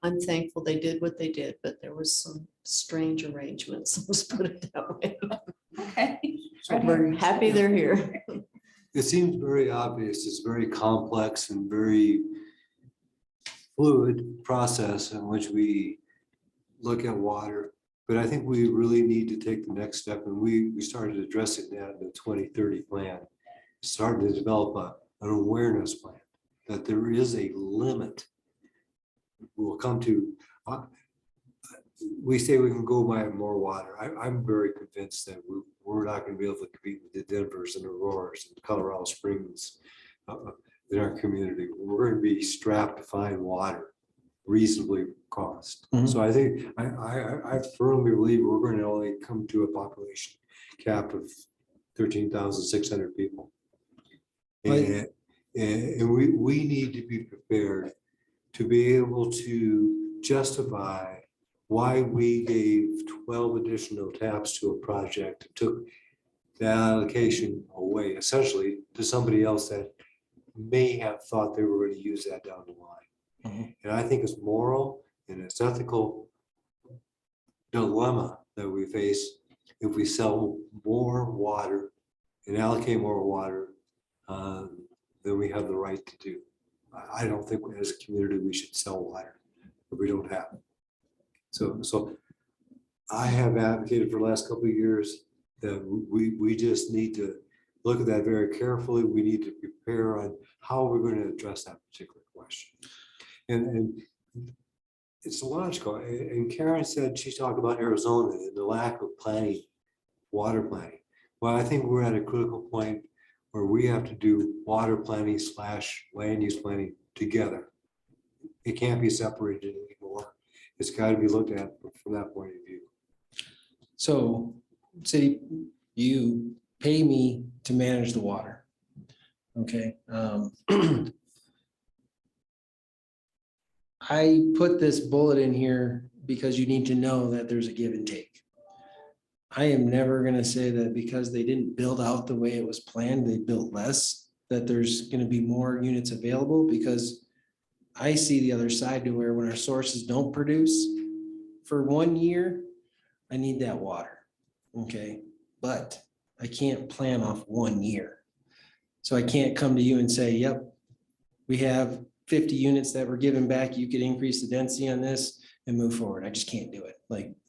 I'm thankful they did what they did, but there was some strange arrangements, let's put it that way. Okay. So we're happy they're here. It seems very obvious. It's very complex and very fluid process in which we look at water. But I think we really need to take the next step, and we started addressing that in the 2030 plan. Started to develop an awareness plan that there is a limit. We'll come to, we say we can go buy more water. I'm very convinced that we're not going to be able to compete with the Denvers and Auroras and Colorado Springs in our community. We're going to be strapped to find water reasonably cost. Mhm. So I think, I firmly believe we're going to only come to a population cap of 13,600 people. Right. And we need to be prepared to be able to justify why we gave 12 additional taps to a project, took the allocation away essentially to somebody else that may have thought they were going to use that down the line. Mhm. And I think it's moral and it's ethical dilemma that we face if we sell more water and allocate more water than we have the right to do. I don't think as a community we should sell water if we don't have it. So I have advocated for the last couple of years that we just need to look at that very carefully. We need to prepare on how we're going to address that particular question. And it's logical. And Karen said, she talked about Arizona and the lack of planning, water planning. Well, I think we're at a critical point where we have to do water planning / land use planning together. It can't be separated anymore. It's got to be looked at from that point of view. So city, you pay me to manage the water. Okay. I put this bullet in here because you need to know that there's a give and take. I am never gonna say that because they didn't build out the way it was planned, they built less, that there's gonna be more units available, because I see the other side to where when our sources don't produce for 1 year, I need that water. Okay, but I can't plan off 1 year. So I can't come to you and say, yep, we have 50 units that were given back. You could increase the density on this and move forward. I just can't do it.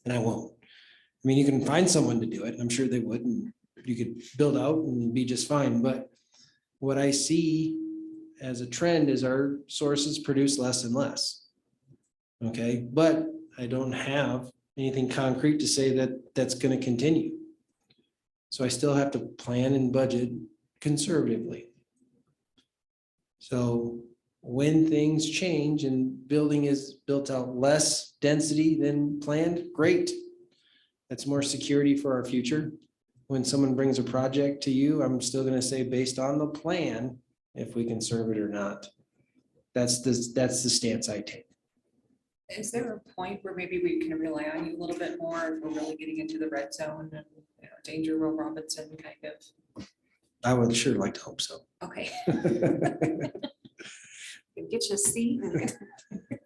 And I won't. I mean, you can find someone to do it. I'm sure they would, and you could build out and be just fine. But what I see as a trend is our sources produce less and less. Okay, but I don't have anything concrete to say that that's going to continue. So I still have to plan and budget conservatively. So when things change and building is built out less density than planned, great. That's more security for our future. When someone brings a project to you, I'm still going to say based on the plan, if we can serve it or not. That's the stance I take. Is there a point where maybe we can rely on you a little bit more if we're really getting into the red zone and, you know, Danger Will Robinson kind of? I would sure like to hope so. Okay. Get you a seat. I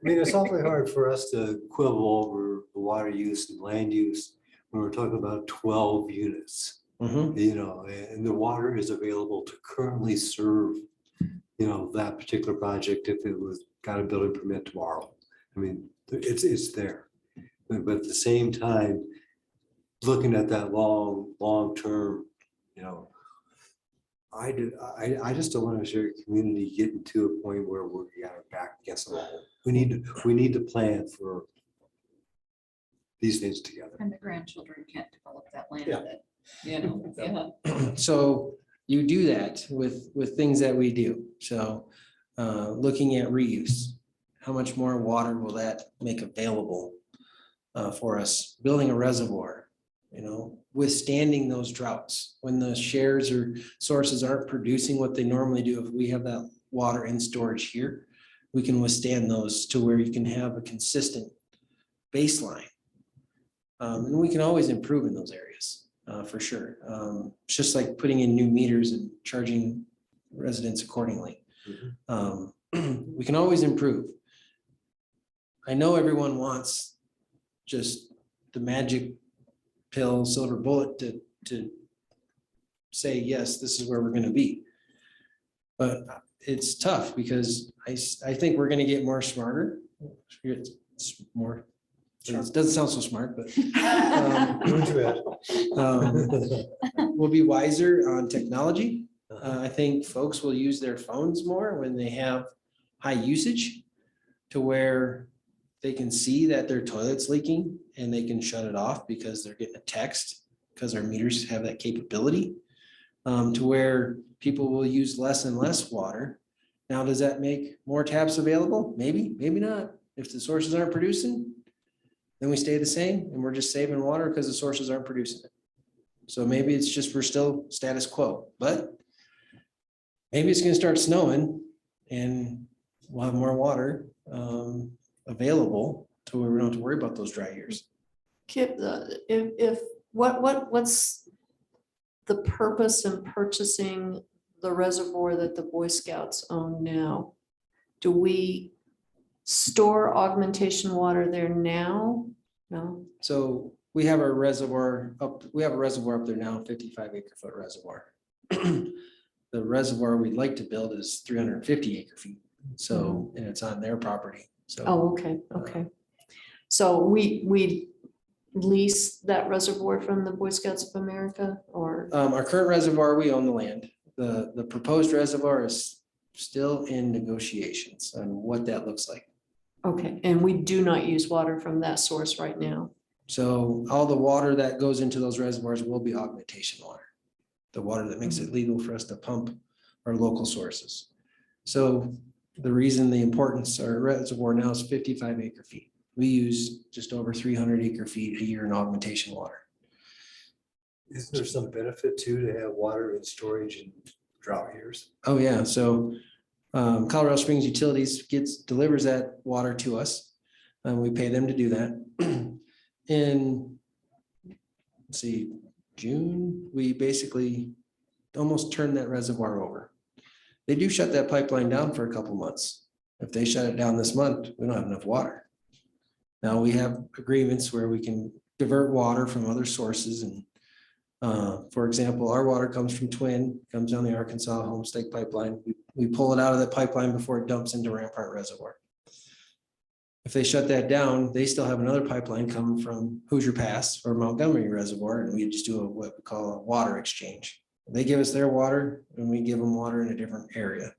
mean, it's awfully hard for us to quibble over the water use and land use when we're talking about 12 units, Mhm. you know, and the water is available to currently serve, you know, that particular project if it was got a building permit tomorrow. I mean, it's there. But at the same time, looking at that long term, you know, I just don't want to share a community getting to a point where we got our back against the wall. We need to plan for these things together. And the grandchildren can't develop that land Yeah. that, you know, yeah. So you do that with things that we do. So looking at reuse. how much more water will that make available for us? Building a reservoir, withstanding those droughts, when the shares or sources aren't producing what they normally do. If we have that water in storage here, we can withstand those to where you can have a consistent baseline. And we can always improve in those areas, for sure. It's just like putting in new meters and charging residents accordingly. We can always improve. I know everyone wants just the magic pill, silver bullet to say, yes, this is where we're going to be. But it's tough because I think we're going to get more smarter. It's more, it doesn't sound so smart, but we'll be wiser on technology. I think folks will use their phones more when they have high usage, to where they can see that their toilet's leaking and they can shut it off because they're getting a text, because our meters have that capability, to where people will use less and less water. Now, does that make more taps available? Maybe, maybe not. If the sources aren't producing, then we stay the same and we're just saving water because the sources aren't producing it. So maybe it's just, we're still status quo, but maybe it's gonna start snowing and we'll have more water available to where we don't have to worry about those dry years. Kip, what's the purpose in purchasing the reservoir that the Boy Scouts own now? Do we store augmentation water there now? No. So we have a reservoir up there now, 55 acre foot reservoir. The reservoir we'd like to build is 350 acre feet. So, and it's on their property. So. Oh, okay, okay. So we lease that reservoir from the Boy Scouts of America, or? Our current reservoir, we own the land. The proposed reservoir is still in negotiations on what that looks like. Okay, and we do not use water from that source right now. So all the water that goes into those reservoirs will be augmentation water. The water that makes it legal for us to pump our local sources. So the reason the importance, our reservoir now is 55 acre feet. We use just over 300 acre feet a year in augmentation water. Isn't there some benefit too to have water in storage in drought years? Oh yeah, so Colorado Springs Utilities delivers that water to us. We pay them to do that. In, let's see, June, we basically almost turned that reservoir over. They do shut that pipeline down for a couple months. If they shut it down this month, we don't have enough water. Now we have agreements where we can divert water from other sources. And for example, our water comes from Twin, comes down the Arkansas Homestake pipeline. We pull it out of the pipeline before it dumps into Rampart Reservoir. If they shut that down, they still have another pipeline coming from Hoosier Pass or Montgomery Reservoir, and we just do what we call a water exchange. They give us their water and we give them water in a different area.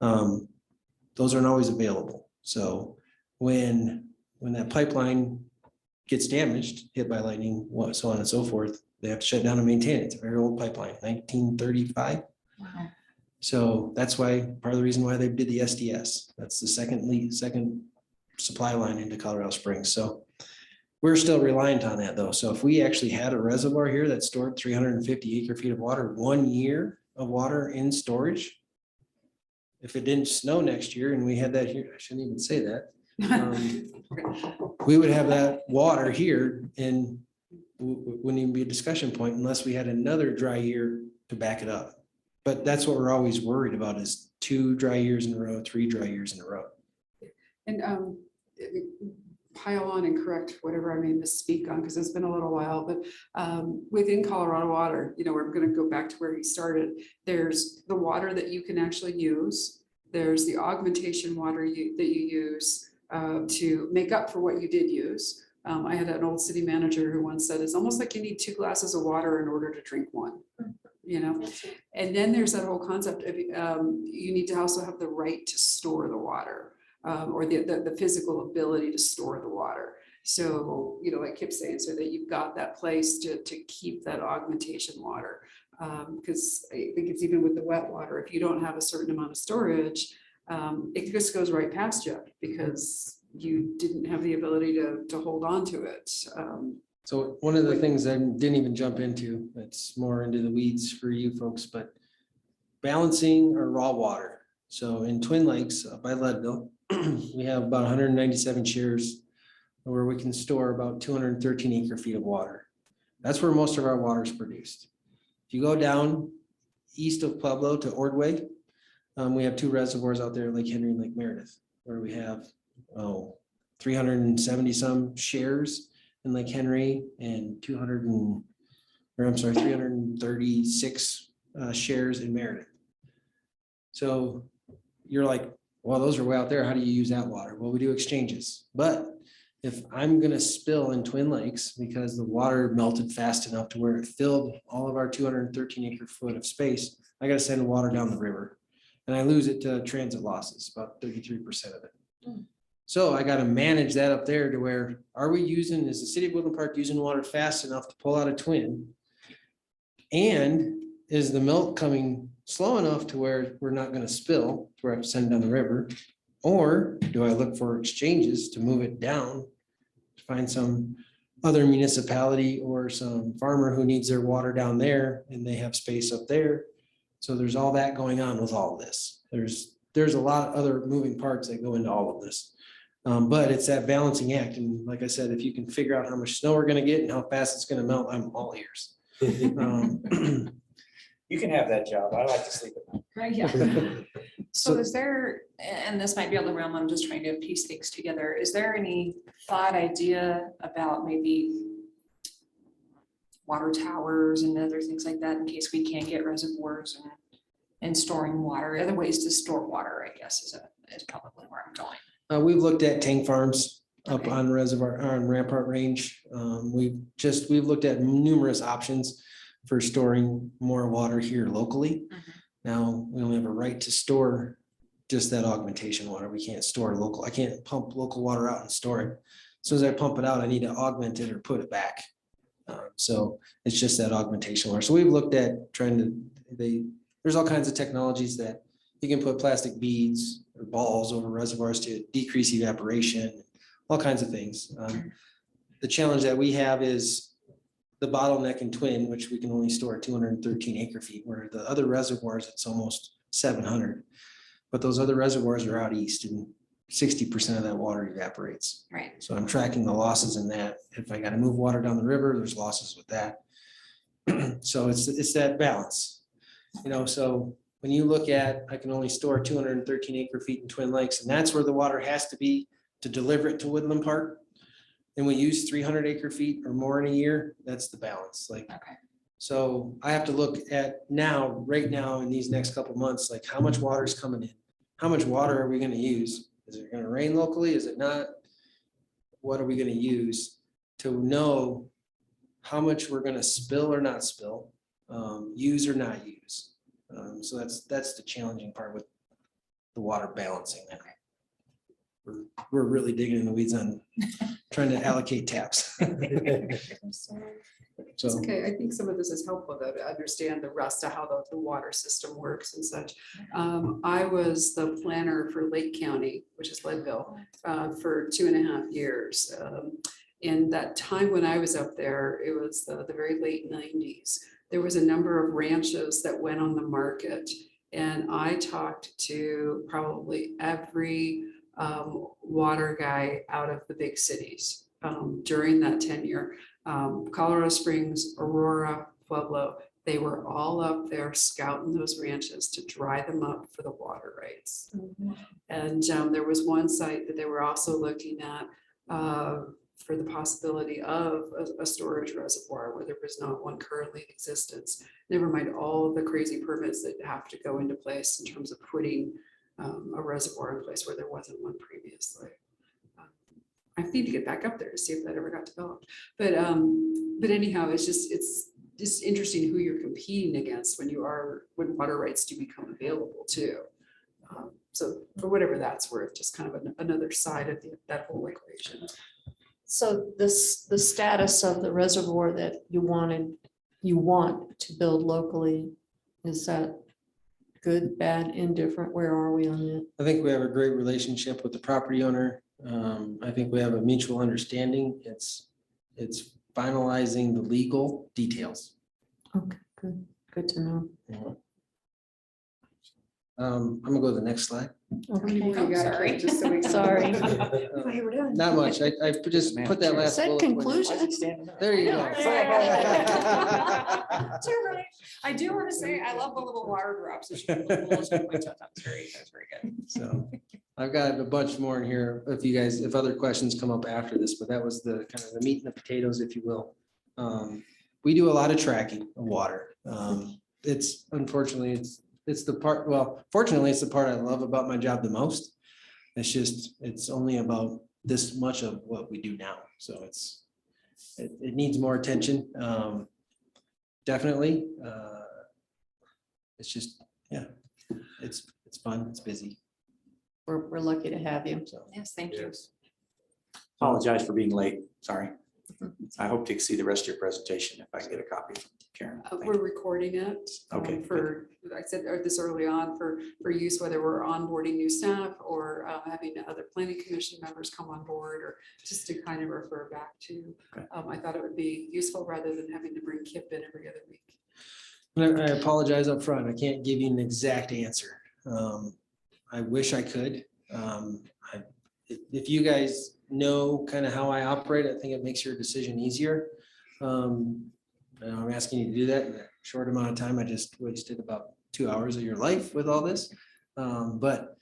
Those aren't always available. So when that pipeline gets damaged, hit by lightning, so on and so forth, they have to shut down and maintain it. It's a very old pipeline, 1935. Wow. So that's why, part of the reason why they did the SDS. That's the second supply line into Colorado Springs. So we're still reliant on that though. So if we actually had a reservoir here that stored 350 acre feet of water, 1 year of water in storage, if it didn't snow next year and we had that here, I shouldn't even say that. We would have that water here and wouldn't even be a discussion point unless we had another dry year to back it up. But that's what we're always worried about, is 2 dry years in a row, 3 dry years in a row. And pile on and correct whatever I may misspeak on, because it's been a little while, but within Colorado Water, we're going to go back to where he started. There's the water that you can actually use. There's the augmentation water that you use to make up for what you did use. I had an old city manager who once said, it's almost like you need 2 glasses of water in order to drink one. And then there's that whole concept of you need to also have the right to store the water. Or the physical ability to store the water. So, like Kip's saying, so that you've got that place to keep that augmentation water. Because I think it's even with the wet water, if you don't have a certain amount of storage, it just goes right past you because you didn't have the ability to hold on to it. So one of the things I didn't even jump into, it's more into the weeds for you folks, but balancing our raw water. So in Twin Lakes by Leadville, we have about 197 shares where we can store about 213 acre feet of water. That's where most of our water is produced. If you go down east of Pueblo to Ordway, we have 2 reservoirs out there, Lake Henry and Lake Meredith, where we have 370 some shares in Lake Henry and 336 shares in Meredith. So you're like, well, those are way out there. How do you use that water? Well, we do exchanges. But if I'm going to spill in Twin Lakes because the water melted fast enough to where it filled all of our 213 acre foot of space, I got to send water down the river and I lose it to transit losses, about 33% of it. So I got to manage that up there to where are we using, is the city of Woodland Park using water fast enough to pull out a twin? And is the milk coming slow enough to where we're not going to spill, to where I have to send it down the river? Or do I look for exchanges to move it down, to find some other municipality or some farmer who needs their water down there and they have space up there? So there's all that going on with all of this. There's a lot of other moving parts that go into all of this. But it's that balancing act. And like I said, if you can figure out how much snow we're going to get and how fast it's going to melt, I'm all ears. You can have that job. I like to sleep at night. Right, yeah. So is there, and this might be out of the realm, I'm just trying to piece things together. Is there any thought, idea about maybe water towers and other things like that in case we can't get reservoirs and storing water, other ways to store water, I guess, is probably where I'm going. We've looked at tank farms up Okay. on Reservoir, on Rampart Range. We've looked at numerous options for storing more water here locally. Mhm. Now, we only have a right to store just that augmentation water. We can't store local. I can't pump local water out and store it. As soon as I pump it out, I need to augment it or put it back. So it's just that augmentation water. So we've looked at there's all kinds of technologies that you can put plastic beads or balls over reservoirs to decrease evaporation, all kinds of things. The challenge that we have is the bottleneck in Twin, which we can only store 213 acre feet, where the other reservoirs, it's almost 700. But those other reservoirs are out east and 60% of that water evaporates. Right. So I'm tracking the losses in that. If I got to move water down the river, there's losses with that. So it's that balance, so when you look at, I can only store 213 acre feet in Twin Lakes, and that's where the water has to be to deliver it to Woodland Park. And we use 300 acre feet or more in a year. That's the balance. Okay. So I have to look at right now in these next couple of months, like how much water is coming in? How much water are we going to use? Is it going to rain locally? Is it not? What are we going to use to know how much we're going to spill or not spill, use or not use? So that's the challenging part with the water balancing. We're really digging in the weeds on trying to allocate taps. It's okay. I think some of this is helpful though, to understand the rest of how the water system works and such. I was the planner for Lake County, which is Leadville, for 2.5 years. In that time when I was up there, it was the very late 90s. There was a number of ranches that went on the market, and I talked to probably every water guy out of the big cities during that tenure. Colorado Springs, Aurora, Pueblo, they were all up there scouting those ranches to dry them up for the water rights. And there was one site that they were also looking at for the possibility of a storage reservoir where there was not one currently in existence. Never mind all of the crazy permits that have to go into place in terms of putting a reservoir in place where there wasn't one previously. I need to get back up there to see if that ever got developed. But anyhow, it's just interesting who you're competing against when water rights do become available too. So for whatever that's worth, just kind of another side of that whole equation. So the status of the reservoir that you want to build locally, is that good, bad, indifferent? Where are we on that? I think we have a great relationship with the property owner. I think we have a mutual understanding. It's finalizing the legal details. Okay, good to know. I'm gonna go to the next slide. Okay. Oh, sorry. Just so we can- Sorry. Not much. I just put that last. Said bullet point in. conclusion. There you go. It's all right. I do want to say, I love the little water drops. That you put those in my toe. That's very good. So I've got a bunch more in here. If other questions come up after this, but that was the kind of the meat and the potatoes, if you will. We do a lot of tracking of water. It's unfortunately, it's the part, well, fortunately, it's the part I love about my job the most. It's only about this much of what we do now. So it needs more attention. Definitely. It's just, yeah, it's fun. It's busy. We're lucky to have you. So. Yes, thank you. Apologize for being late. Sorry. I hope to see the rest of your presentation if I can get a copy, Karen. Thank We're you. recording it. Okay, For, I said this early on, for use, whether we're onboarding new staff or having other planning commission members come on board, or just to kind of refer back to. Okay. I thought it would be useful rather than having to bring Kip in every other week. I apologize up front. I can't give you an exact answer. I wish I could. If you guys know kind of how I operate, I think it makes your decision easier. And I'm asking you to do that in a short amount of time. I just wasted about 2 hours of your life with all this. But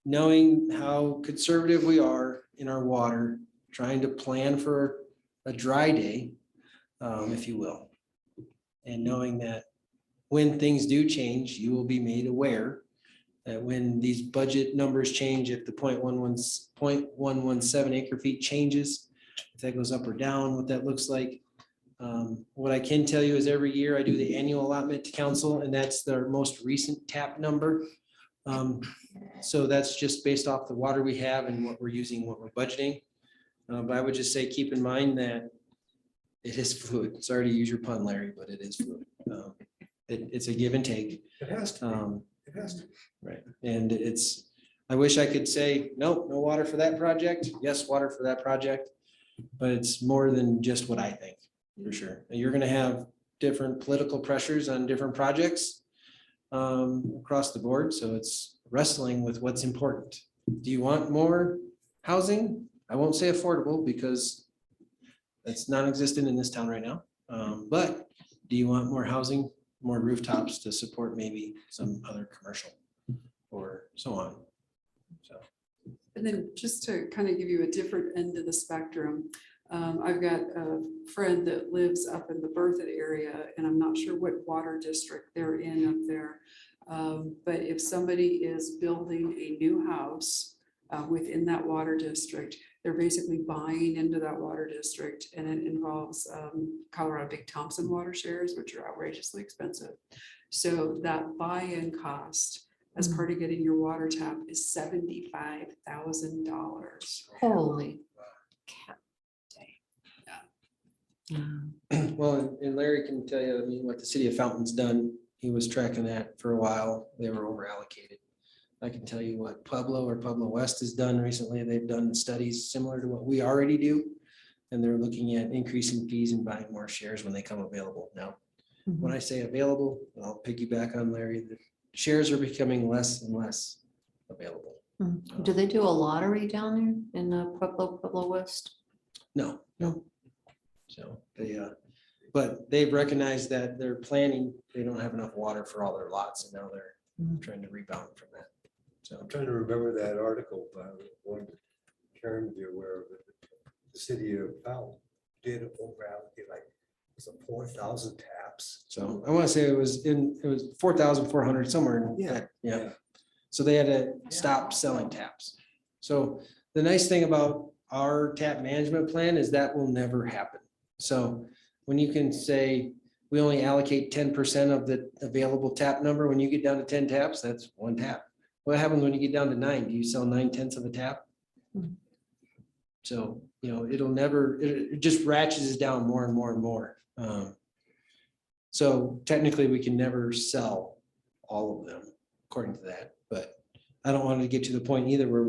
knowing how conservative we are in our water, trying to plan for a dry day, if you will. And knowing that when things do change, you will be made aware that when these budget numbers change, if the 0.117 acre feet changes, if that goes up or down, what that looks like. What I can tell you is every year I do the annual allotment to council, and that's their most recent tap number. So that's just based off the water we have and what we're using, what we're budgeting. But I would just say, keep in mind that it is fluid. Sorry to use your pun, Larry, but it is fluid. It's a give and take. It has to be. It has to. Right, and I wish I could say, nope, no water for that project, yes, water for that project. But it's more than just what I think, for sure. And you're gonna have different political pressures on different projects across the board, so it's wrestling with what's important. Do you want more housing? I won't say affordable because that's non-existent in this town right now. But do you want more housing, more rooftops to support maybe some other commercial or so on? So. And then just to kind of give you a different end of the spectrum, I've got a friend that lives up in the Berthoud area, and I'm not sure what water district they're in up there. But if somebody is building a new house within that water district, they're basically buying into that water district, and it involves Colorado Big Thompson water shares, which are outrageously expensive. So that buy-in cost as part of getting your water tap is $75,000. Holy. Well, and Larry can tell you, I mean, what the city of Fountain's done. He was tracking that for a while. They were over allocated. I can tell you what Pueblo West has done recently. They've done studies similar to what we already do. And they're looking at increasing fees and buying more shares when they come available. Now, when I say available, I'll piggyback on Larry, the shares are becoming less and less available. Do they do a lottery down there in Pueblo West? No. So but they've recognized that they're planning, they don't have enough water for all their lots, and now they're trying to rebound from that. So I'm trying to remember that article, but I wanted Karen to be aware of it. The city of Fountain did over allocate like, was it 4,000 taps? So I want to say it was 4,400 somewhere in Yeah. that, yeah. So they had to stop selling taps. So the nice thing about our tap management plan is that will never happen. So when you can say we only allocate 10% of the available tap number, when you get down to 10 taps, that's one tap. What happens when you get down to 9? Do you sell 9/10 of a tap? So, it'll never, it just ratchets down more and more and more. So technically we can never sell all of them. according to that, but I don't want it to get to the point either where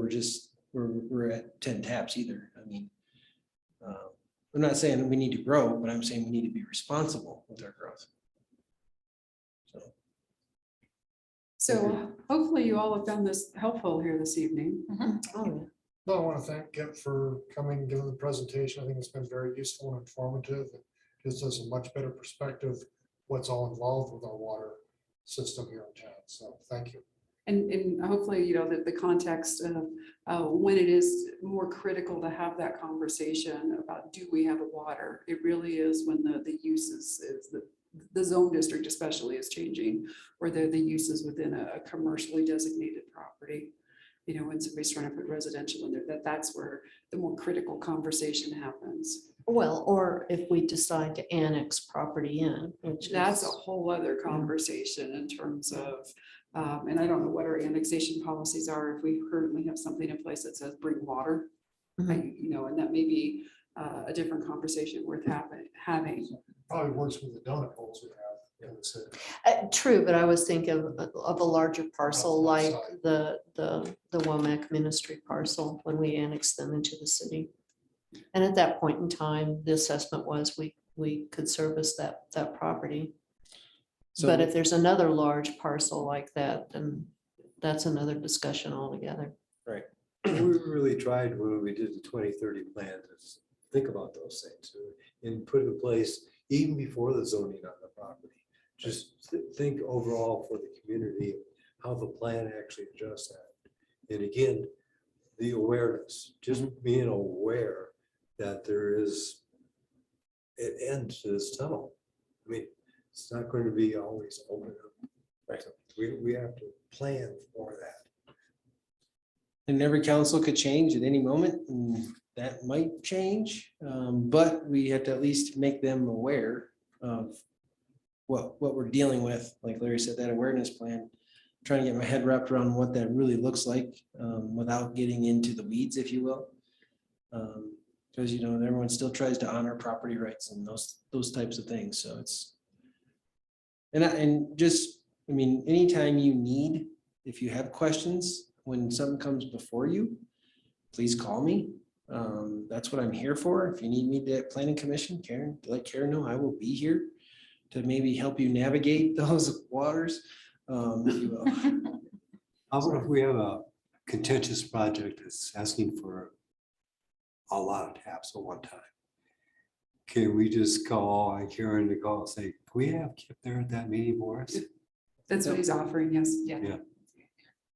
we're at 10 taps either. I mean, I'm not saying we need to grow, but I'm saying we need to be responsible with our growth. So hopefully you all have found this helpful here this evening. Oh, yeah. Well, I want to thank Kip for coming, giving the presentation. I think it's been very useful and informative. It gives us a much better perspective what's all involved with our water system here in town. So thank you. And hopefully, you know, that the context of when it is more critical to have that conversation about, do we have a water? It really is when the uses is the zone district especially is changing, or the uses within a commercially designated property. You know, when somebody's trying to put residential in there, that's where the more critical conversation happens. Well, or if we decide to annex property in, which That's a is, whole other conversation in terms of, and I don't know what our annexation policies are, if we currently have something in place that says bring water. You know, and that may be a different conversation worth having. Probably works with the donut holes we have in the city. true, but I was thinking of a larger parcel like Outside. the Womack Ministry parcel when we annexed them into the city. And at that point in time, the assessment was we could service that property. But if there's another large parcel like that, then that's another discussion altogether. We really tried when we did the 2030 plan to think about those things and put in place even before the zoning on the property. Just think overall for the community, how the plan actually adjusts that. And again, the awareness, just being aware that there is an end to this tunnel. I mean, it's not going to be always open up. Right. So we have to plan for that. And every council could change at any moment, and that might change. But we have to at least make them aware of what we're dealing with. Like Larry said, that awareness plan, trying to get my head wrapped around what that really looks like without getting into the weeds, if you will. Because, you know, everyone still tries to honor property rights and those types of things. So it's, and just, I mean, anytime you need, if you have questions, when something comes before you, please call me. That's what I'm here for. If you need me to planning commission, Karen, let Karen know I will be here to maybe help you navigate those waters. If you will. How about if we have a contentious project that's asking for a lot of taps at one time? Can we just call and Karen to call and say, can we have Kip there at that meeting for us? That's what he's offering, yes. Yeah.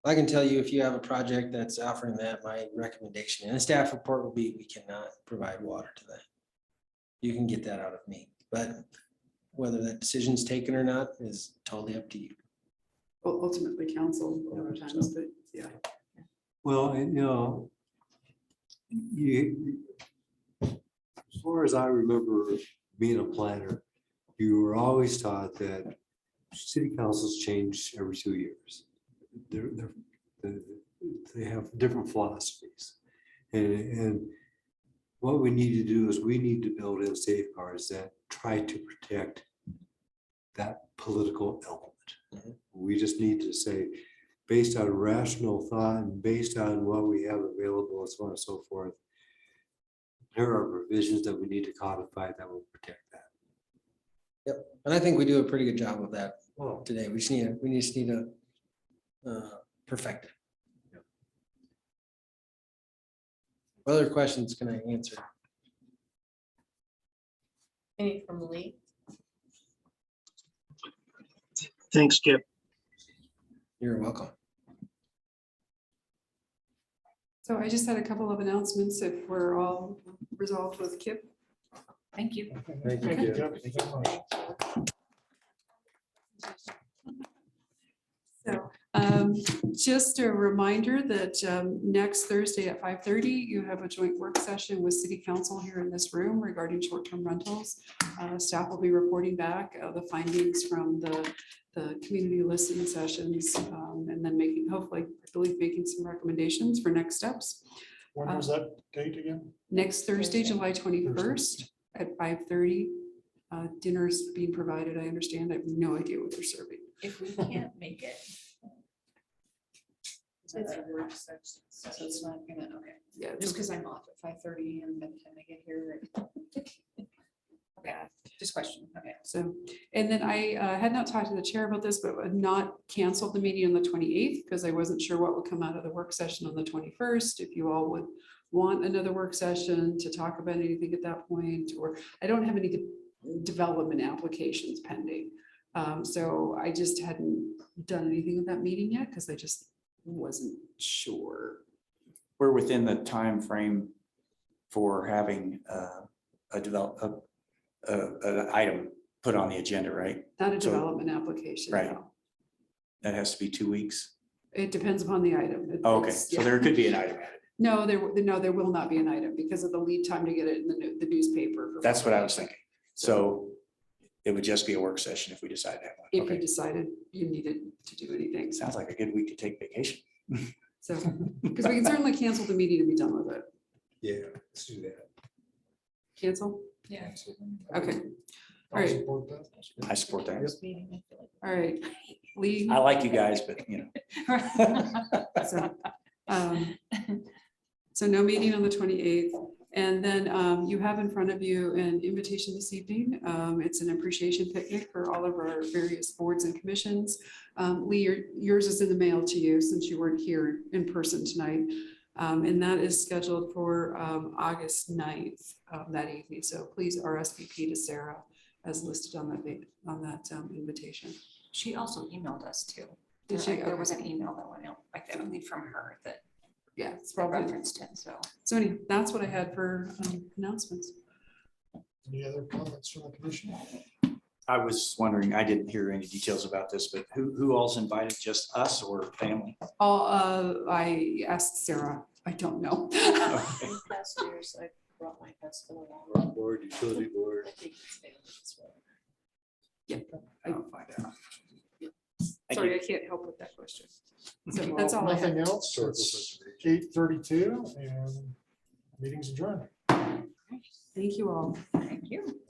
I can tell you if you have a project that's offering that, my recommendation and a staff report will be, we cannot provide water to that. You can get that out of me, but whether that decision's taken or not is totally up to you. Ultimately council other times, but yeah. Well, and you know, as far as I remember being a planner, you were always taught that city councils change every 2 years. They have different philosophies. And what we need to do is we need to build in safeguards that try to protect that political element. We just need to say, based on rational thought and based on what we have available and so on and so forth, there are provisions that we need to codify that will protect that. Yep, and I think we do a pretty good job of that Well, today. We just need to perfect it. Yep. What other questions can I answer? Any from Lee? Thanks, Kip. You're welcome. So I just had a couple of announcements if we're all resolved with Kip. Thank you. thank Thank you. you, Kip. Thank you very much. So just a reminder that next Thursday at 5:30, you have a joint work session with City Council here in this room regarding short-term rentals. Staff will be reporting back the findings from the community listening sessions and then hopefully, I believe, making some recommendations for next steps. When was that date again? Next Thursday, July 21st at 5:30. Dinner's being provided, I understand. I have no idea what they're serving. If we can't make it, It's a work session, so it's not gonna, okay, Yeah, just because I'm off at 5:30 and by the time I get here. Okay, just question, okay. so, and then I had not talked to the chair about this, but had not canceled the meeting on the 28th because I wasn't sure what would come out of the work session on the 21st. If you all would want another work session to talk about anything at that point, or I don't have any development applications pending. So I just hadn't done anything with that meeting yet because I just wasn't sure. We're within the time frame for having an item put on the agenda, right? Not a So- development application. Right. no. That has to be 2 weeks. It depends upon the item. Oh, okay, It's- so yeah. there could be an item added. No, there will not be an item because of the lead time to get it in the newspaper. for That's what I was publication. thinking. So it would just be a work session if we decide to have one. If you Okay, decided you needed to do anything. sounds like a good week to take vacation. So, because we can certainly cancel the meeting and be done with it. Yeah, let's do that. Cancel? Yeah. Okay, I'll Alright. support that. I support that. all right. Lee? I like you guys, but you know. So, so no meeting on the 28th. And then you have in front of you an invitation this evening. It's an appreciation picnic for all of our various boards and commissions. Lee, yours is in the mail to you since you weren't here in person tonight. And that is scheduled for August 9th that evening. So please RSVP to Sarah as listed on that invitation. She also emailed us too. Did she? There was Okay. an email that went out, like that only from her that Yeah, it's probably. referenced it, so. So anyway, that's what I had for announcements. Any other comments from the commission? I was wondering, I didn't hear any details about this, but who all's invited? Just us or family? I asked Sarah, I don't know. Okay. Past years, I brought my husband along. Board, utility board. I think it's family as well. I'll find out. Thank Sorry, you. I can't help with that question. So Well, that's all I Nothing have. else. It's 8:32 and meeting's adjourned. Thank you all. Thank you.